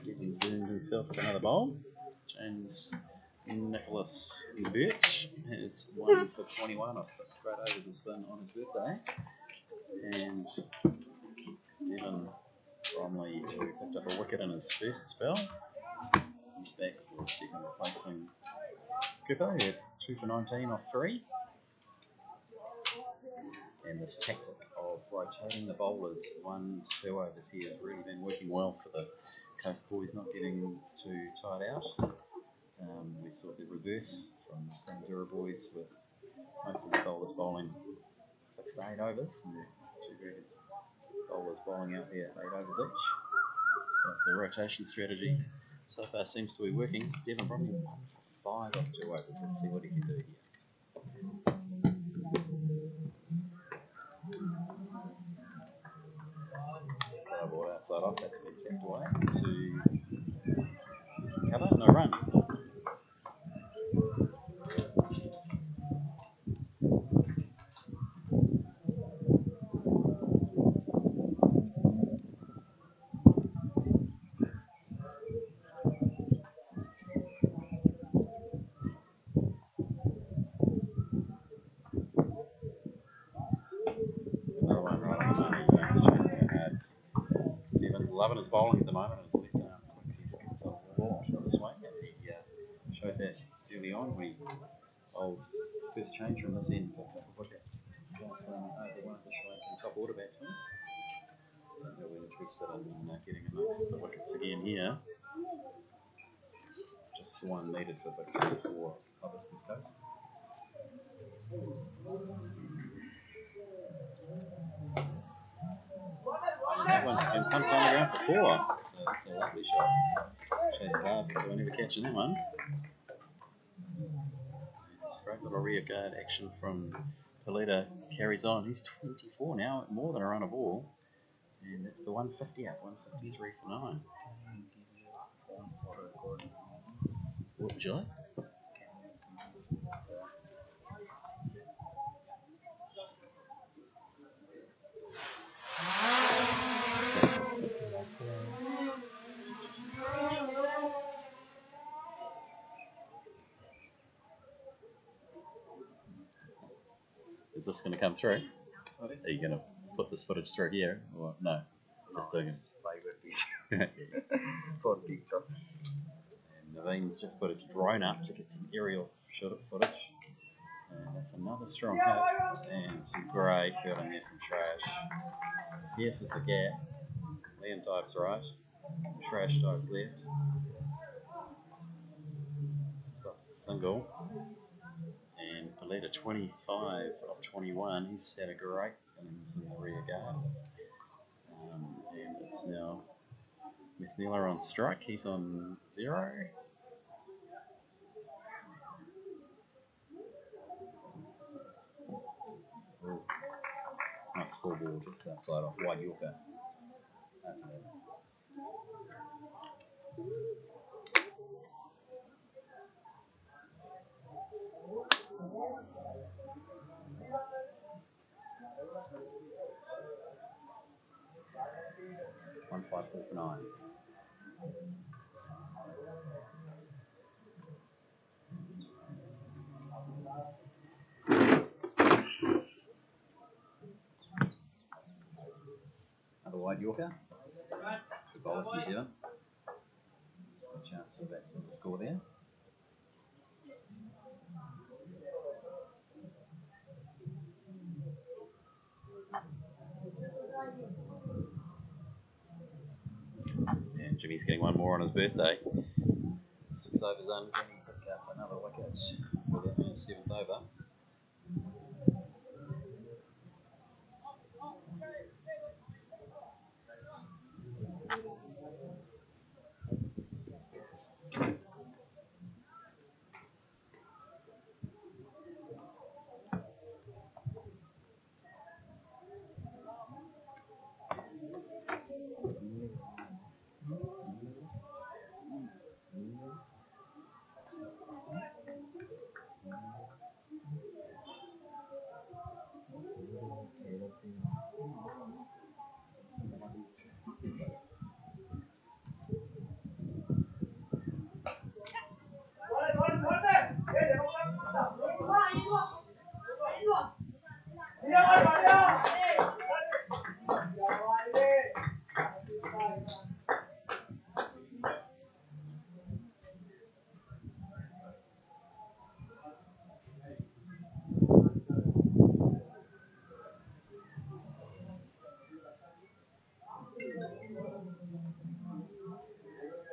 Devon's earned himself another bowl. James Nicholas Birch has 1 for 21 off 6 straight overs of spin on his birthday. And Devon Bromley, who picked up a wicket in his first spell, he's back for a second, replacing Cooper at 2 for 19 off 3. And this tactic of rotating the bowlers 1 to 2 overs here has really been working well for the Coast boys, not getting too tired out. We saw the reverse from Kandura boys with most of the bowlers bowling 6 to 8 overs, and the 2 very good bowlers bowling out there 8 overs each. But the rotation strategy so far seems to be working. Devon Bromley 1 for 5 off 2 overs. Let's see what he can do here. So ball outside off, that's been tapped away to cover, no run. Loving his bowling at the moment, and his left arm clicks his skins off the ball to the swing, and he showed that early on when he bowled first change from this end, picked up a wicket. They wanted to show top order batsman. We're interested in getting amongst the wickets again here. Just the one needed for victory for Hibiscus Coast. That one's been pumped on the ground for 4, so that's a lovely shot. Chase Love, we're never catching that one. This great little rearguard action from Polita carries on. He's 24 now, more than a run of ball. And that's the 150 up, 153 for 9. What would you like? Is this going to come through? Sorry? Are you going to put this footage through here? Or no? Just doing it. Private for picture. And Naveen's just put his drone up to get some aerial footage. And that's another strong hit. And some grey fielding there from Trash. Yes, is the gap. Liam dives right. Trash dives left. Stops the single. And Paletta 25 of 21. He's had a great innings in the rear guard. And it's now McNeiller on strike. He's on 0. Ooh. Nice full ball just outside off wide Yorker. After that. One 5 4 for 9. Another wide Yorker. Good bowler from New Zealand. Good chance for the batsman to score there. And Jimmy's getting one more on his birthday. 6 overs in, Jimmy pick up another wicket with that 7th over.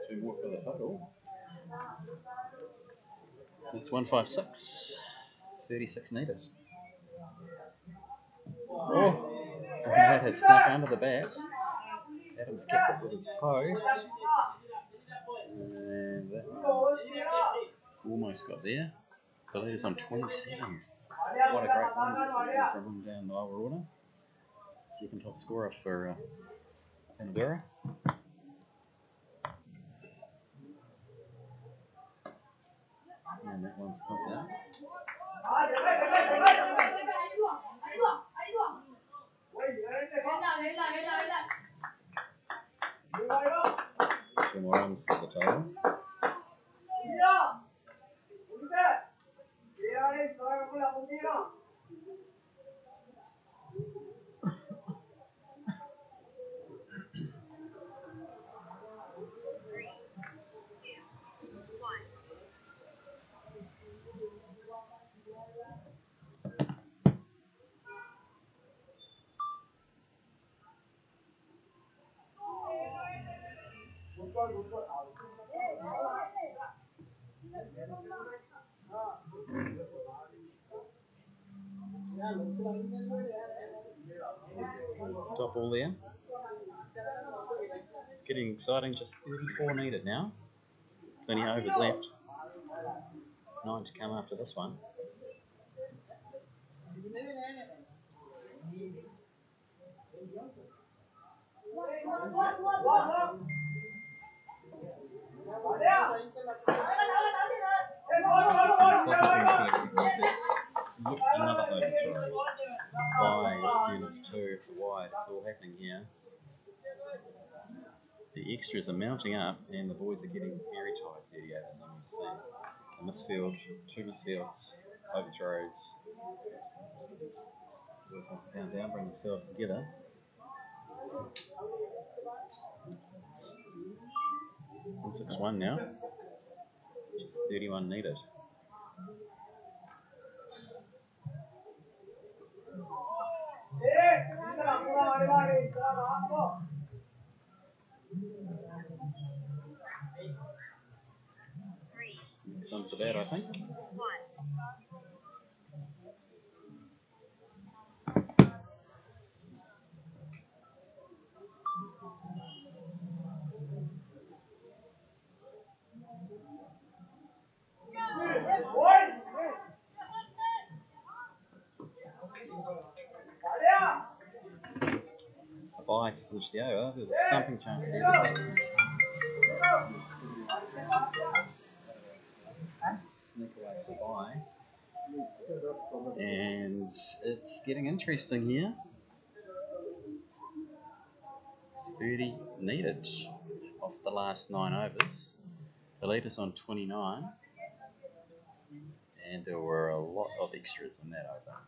Two more for the total. That's 156. 36 needed. Oh, that has snuck under the bat. Adams kept it with his toe. And that one almost got there. Paletta's on 27. What a great innings this has been from him down the lower order. Second top scorer for Pandora. And that one's pumped out. Two more runs to the total. Top all there. It's getting exciting, just 34 needed now. Plenty of overs left. 9 to come after this one. Look, another overthrow. Wide, it's turned into 2, it's a wide, it's all happening here. The extras are mounting up and the boys are getting very tight 30 overs, I'm seeing. A misfield, 2 misfields, overthrows. Boys have to pound down, bring themselves together. And 6-1 now. Just 31 needed. Next one for that, I think. A bye to finish the over. There's a stumping chance here. Sneak away for the bye. And it's getting interesting here. 30 needed off the last 9 overs. The lead is on 29. And there were a lot of extras in that over.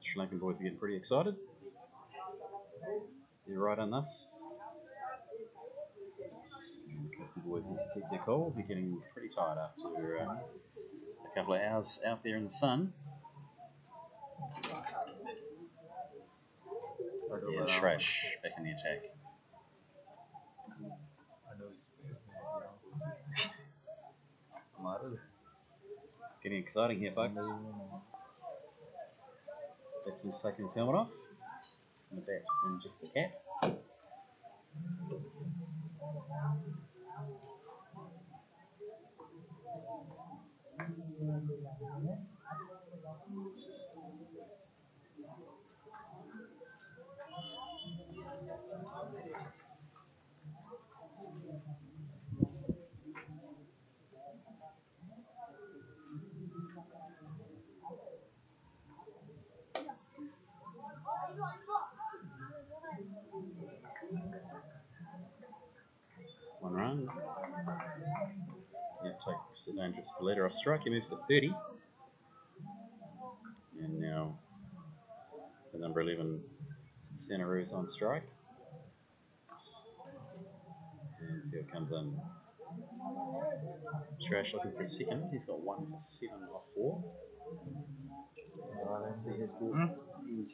Sri Lankan boys are getting pretty excited. You're right on this. Coastal boys need to keep their cool. They're getting pretty tired after a couple of hours out there in the sun. Yeah, Shresh back in the attack. I know he's I'm out of there. It's getting exciting here, folks. Batsman's taking his helmet off. And the bat and just the cap. One run. He takes the dangerous Valletta off strike. He moves to 30. And now the number 11 Sanaroo is on strike. And field comes in. Trash looking for a second. He's got 1 for 7 off 4. I see his ball into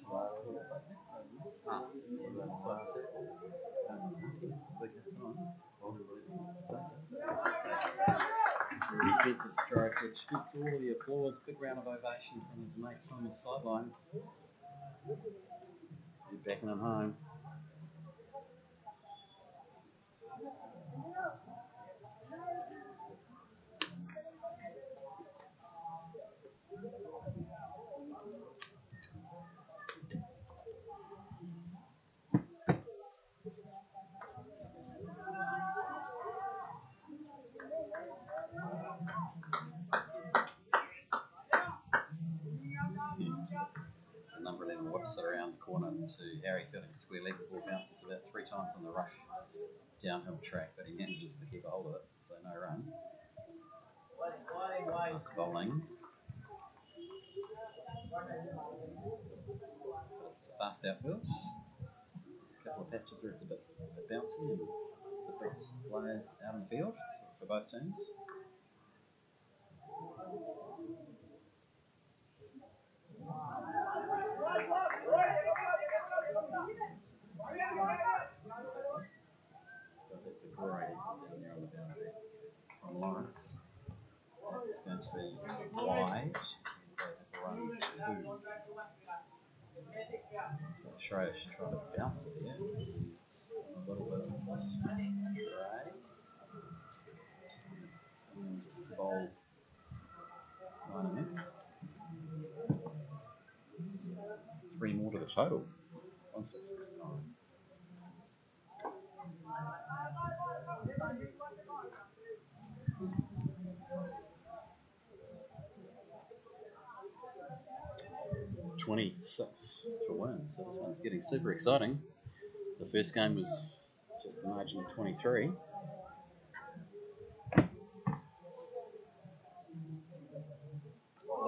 SUMMERSET. Defensive stroke, which gets all the applause. Big round of ovation from his mates on the sideline. He's backing him home. Number 11 whips it around the corner to Harry fielding a square leg. The ball bounces about 3 times on the rush downhill track, but he manages to keep a hold of it, so no run. Fast bowling. It's a fast outfield. A couple of patches where it's a bit bouncy and different players out in the field for both teams. But that's a great down there on the boundary from Lawrence. It's going to be wide. Run 2. So Shreya should try to bounce it here. It's a little bit of a stray. Someone just bowl 9 3 more to the total. 1669. $26 to win, so this one's getting super exciting. The first game was just a margin of 23.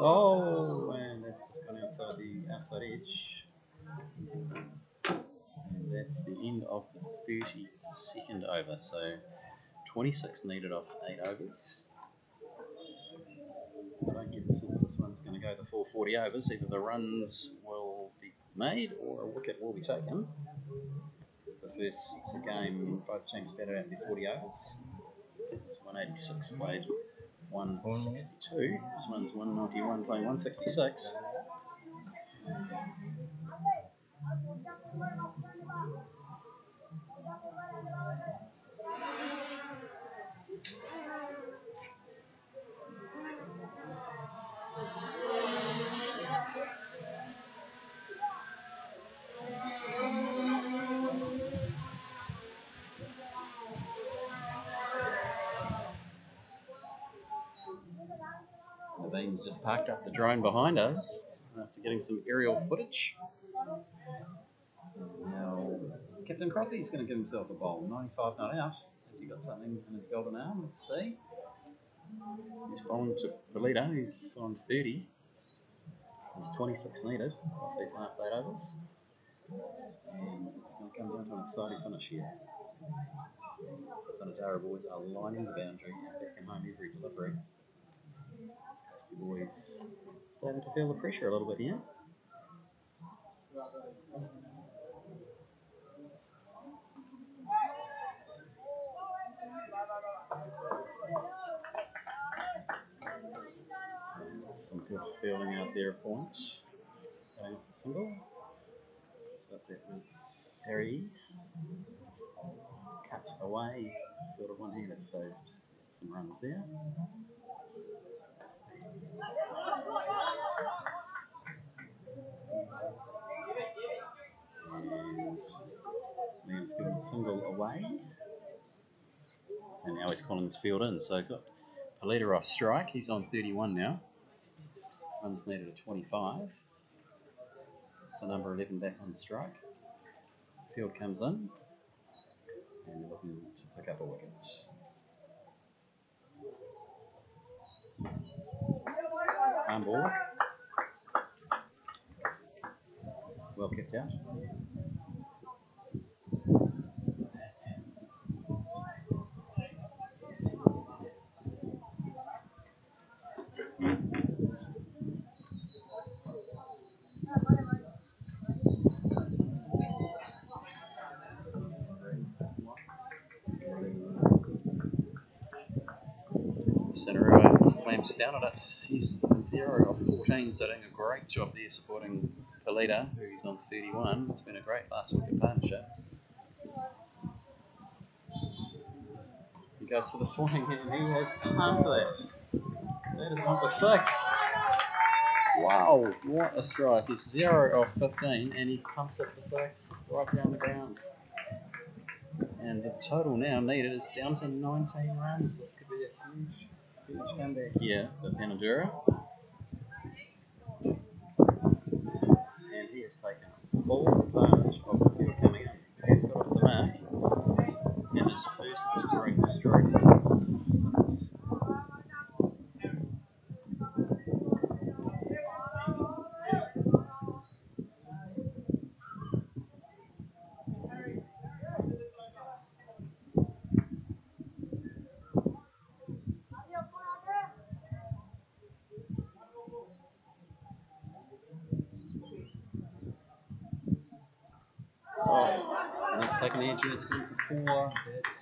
Oh, and that's just gone outside the outside edge. And that's the end of the 32nd over. So 26 needed off 8 overs. I don't get the sense this one's going to go the full 40 overs. Either the runs will be made or a wicket will be taken. The first game, both teams batted out their 40 overs. It's 186 played 162. This one's 191 playing 166. Naveen's just parked up the drone behind us after getting some aerial footage. Now, Captain Crossy's going to give himself a bowl. 95 not out. Has he got something in his golden arm? Let's see. He's bowling to Polito, who's on 30. There's 26 needed off these last 8 overs. And it's going to come down to an exciting finish here. The Bunadara boys are lining the boundary and backing home every delivery. Coastie boys starting to feel the pressure a little bit here. Some good fielding out there at point. Going up the single. So that was Harry. Cut away. Fielded one-handed, saved some runs there. And Liam's given a single away. And now he's calling his field in. So got Polito off strike. He's on 31 now. Runs needed at 25. So number 11 back on strike. Field comes in. And they're looking to pick up a wicket. Arm ball. Well kicked out. Centre row clamps down on it. He's 0 of 14, so doing a great job there supporting Polito, who's on 31. It's been a great last wicket partnership. He goes for the swing and he has pumped that. That is 1 for 6. Wow, what a strike. He's 0 of 15 and he pumps it for 6 right down the ground. And the total now needed is down to 19 runs. This could be a huge comeback here for Panadura. And he has taken full advantage of the field coming in. He got off the mark in his first scoring stroke. And it's taken the edge and it's gone for 4. That's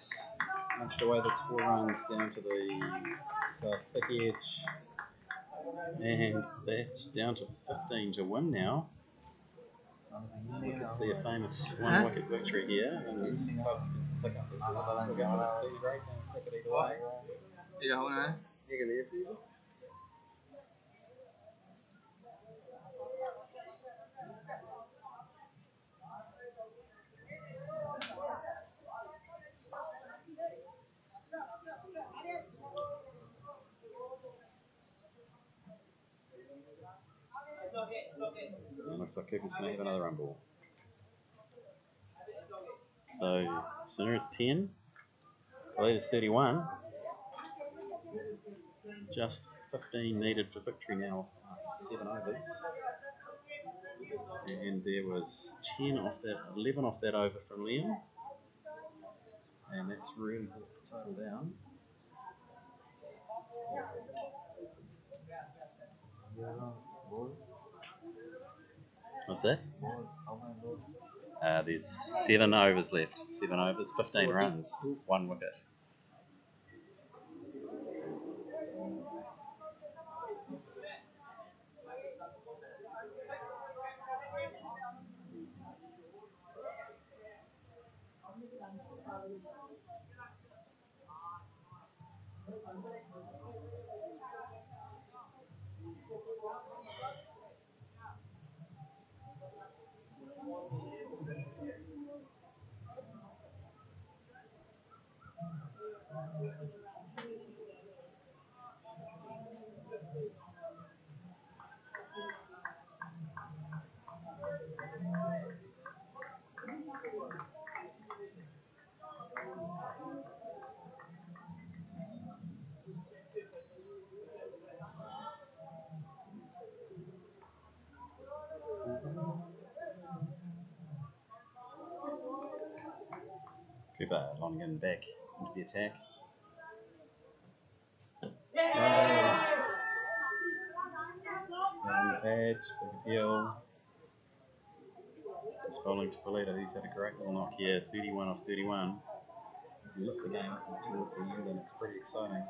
munched away, that's 4 runs down to the thick edge. And that's down to 15 to win now. We can see a famous 1 wicket victory here. And he's close to pick up this last wicket for this big break and pick it either way. Yeah, hold on. You can leave it. And looks like Cooper's going to have another run ball. So, Sooner is 10. Polito's 31. Just 15 needed for victory now, last 7 overs. And there was 11 off that over from Liam. And that's really brought the total down. What's that? There's 7 overs left. 7 overs, 15 runs, 1 wicket. Cooper Lonergan back into the attack. On the pads, big appeal. It's bowling to Polito, who's had a great little knock here, 31 off 31. You look the game up towards the end and it's pretty exciting.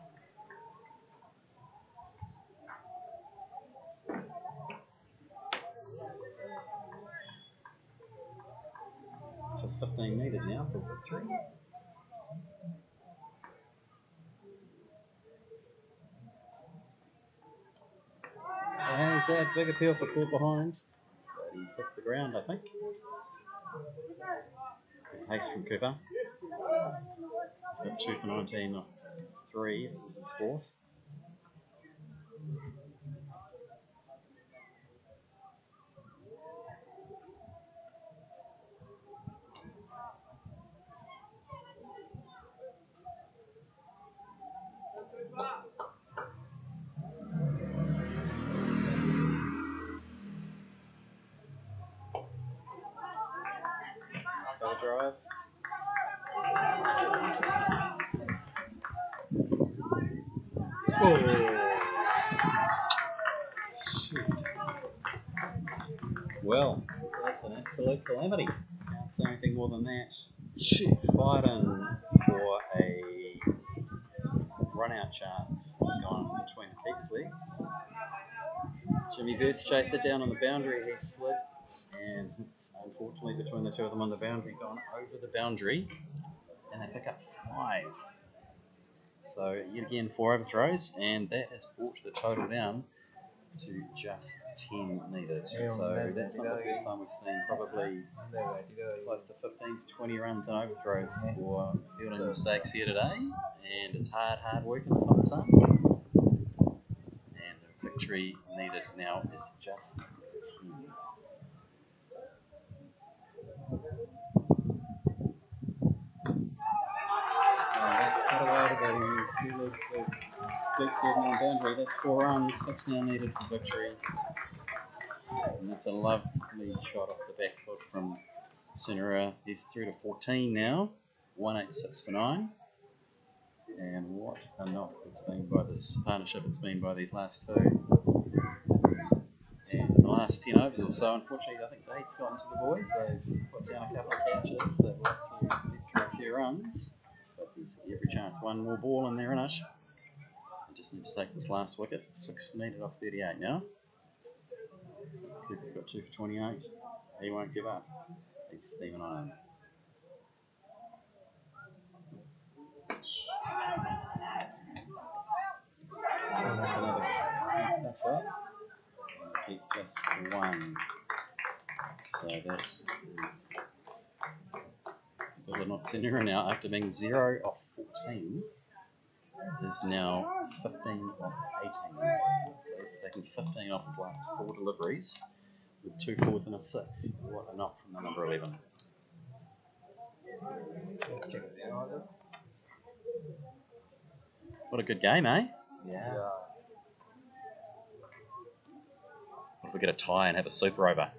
Just 15 needed now for victory. How's that? Big appeal for caught behind. But he's hit the ground, I think. Good pace from Cooper. He's got 2 for 19 off 3. This is his 4th. He's got a drive. Oh. Shoot. Well, that's an absolute calamity. Can't say anything more than that. Shoot, fighting for a run-out chance. It's gone between the keeper's legs. Jimmy Birds chased it down on the boundary. He slid, and it's unfortunately between the two of them on the boundary, gone over the boundary, and they pick up 5. So yet again 4 overthrows, and that has brought the total down to just 10 needed. So that's not the first time we've seen probably close to 15 to 20 runs and overthrows for fielding mistakes here today, and it's hard work in this hot sun. And the victory needed now is just 10. That's cut away to go. Deep 39 boundary. That's 4 runs. 6 now needed for victory. And that's a lovely shot off the back foot from Senera. He's through to 14 now. 186 for 9. And what a knock it's been by this partnership. It's been by these last 2. And the last 10 overs or so, unfortunately, I think Date's gotten to the boys. They've put down a couple of catches. They've let through a few runs. But there's every chance. One more ball in there in it. They just need to take this last wicket. 6 needed off 38 now. Cooper's got 2 for 28. He won't give up. He's steaming on. And that's another nice tough shot. Keep just 1. So that is good not Senera now after being 0 off 14 is now 15 off 18. So he's taken 15 off his last 4 deliveries with 2 4s and a 6. What a knock from the number 11. What a good game, eh? Yeah. we get a tie and have a super over.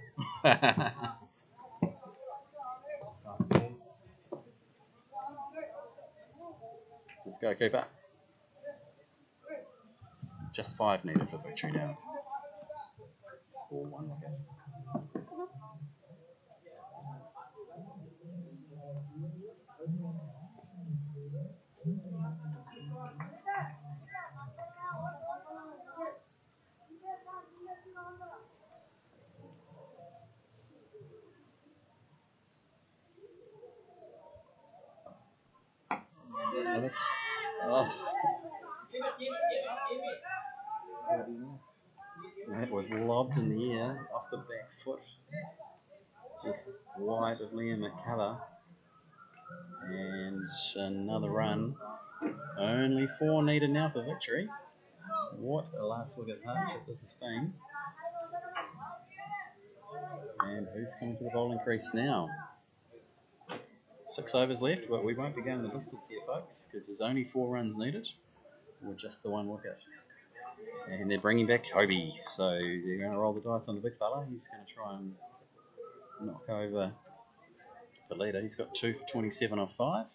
Let's go, Cooper. Just 5 needed for victory now. 4-1 wicket. Oh, that's, that was lobbed in the air off the back foot, just wide of Liam McCullough, and another run. Only 4 needed now for victory. What a last wicket partnership this has been. And who's coming to the bowling crease now? 6 overs left, but we won't be going the distance here, folks, because there's only 4 runs needed, with just the 1 wicket. And they're bringing back Kobe, so they're going to roll the dice on the big fella. He's going to try and knock over the leader. He's got 2 for 27 off 5.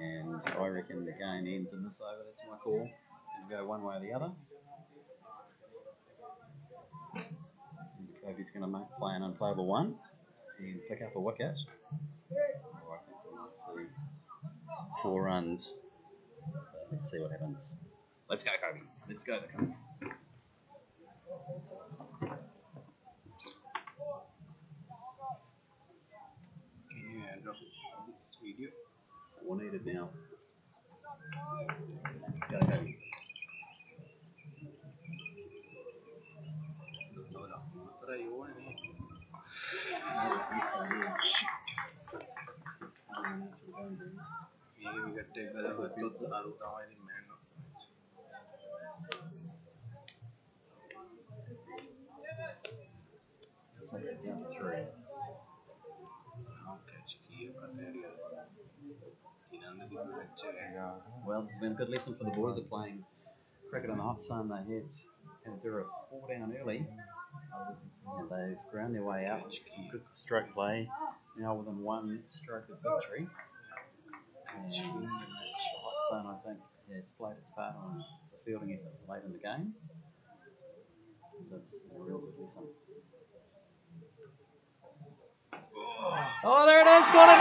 And I reckon the game ends in this over. That's my call. It's going to go one way or the other. And Kobe's going to play an unplayable 1 and pick up a wicket. I think we might see 4 runs. But let's see what happens. Let's go, Kobe. Let's go, the Cubs. Can you end up this video? 4 needed now. Let's go, Kobe. What are you on? We get take the Takes it down to 3. Well, this has been a good lesson for the boys of playing cricket in the hot sun. They had to do a 4 down early, and they've ground their way out. Some good stroke play, now within 1 stroke of victory. And the hot sun, I think, has played its part on the fielding effort late in the game. So it's a real good lesson. Oh, there it is! Got it,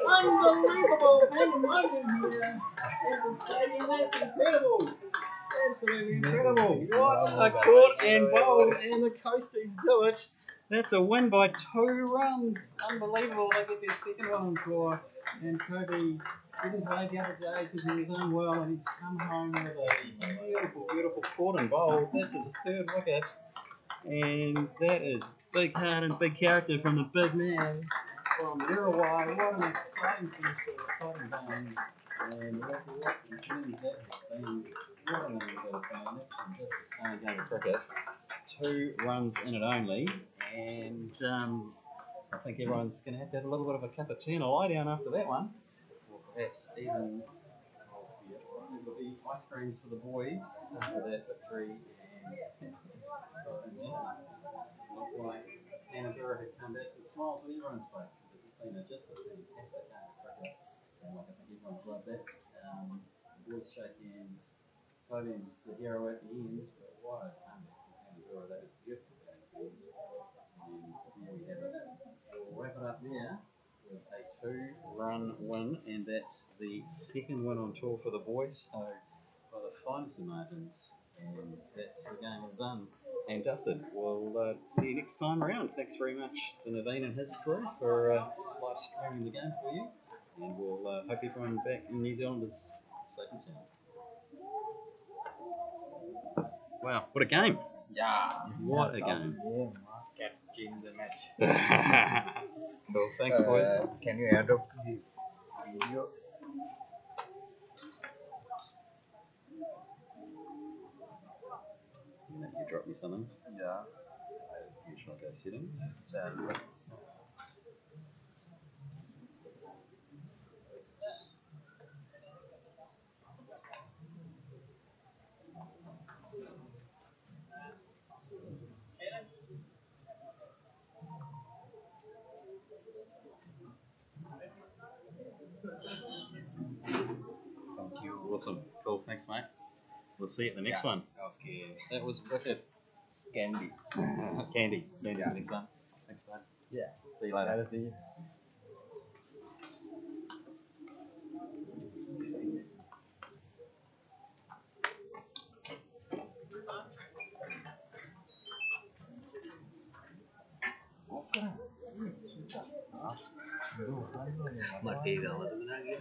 Unbelievable! That's incredible! Absolutely incredible! What a caught and bowled, and the Coasties do it. That's a win by 2 runs. Unbelievable! They get their second one on tour, and Kobe didn't play the other day because he was unwell, and he's come home with a beautiful, beautiful caught and bowled. That's his 3rd wicket, and that is big heart and big character from the big man from Rearguard. What an exciting finish to an exciting game. And what journeys that has been. What an incredible game. That's been just the same game of cricket. 2 runs in it only. And I think everyone's going to have a little bit of a cup of tea and a lie down after that one. Or perhaps even there'll be ice creams for the boys after that victory. And it's exciting. Looked like Annabura had come back with smiles on everyone's faces. It's been just a fantastic game of cricket, and I think everyone's loved it. The boys shake hands. Kobe's the hero at the end, but what a comeback from Annabura. That was beautiful. And there we have it. We'll wrap it up there with a 2-run win, and that's the 2nd win on tour for the boys. So by the finest of margins. And that's the game all done and dusted. We'll see you next time around. Thanks very much to Naveen and his crew for live streaming the game for you. And we'll hope everyone back in New Zealand is safe and sound. Wow, what a game! Yeah. What a game. Catching the match. Cool, thanks boys. Can you add up the video? You drop me something? Yeah. Shall I go settings? Awesome. Cool. Thanks, mate. We'll see you at the next one. Okay. That was wicked. Candy. Candy. Candy's Yeah. the next one. Thanks, mate. Yeah. See you later. See you. Mati kalau tu lagi.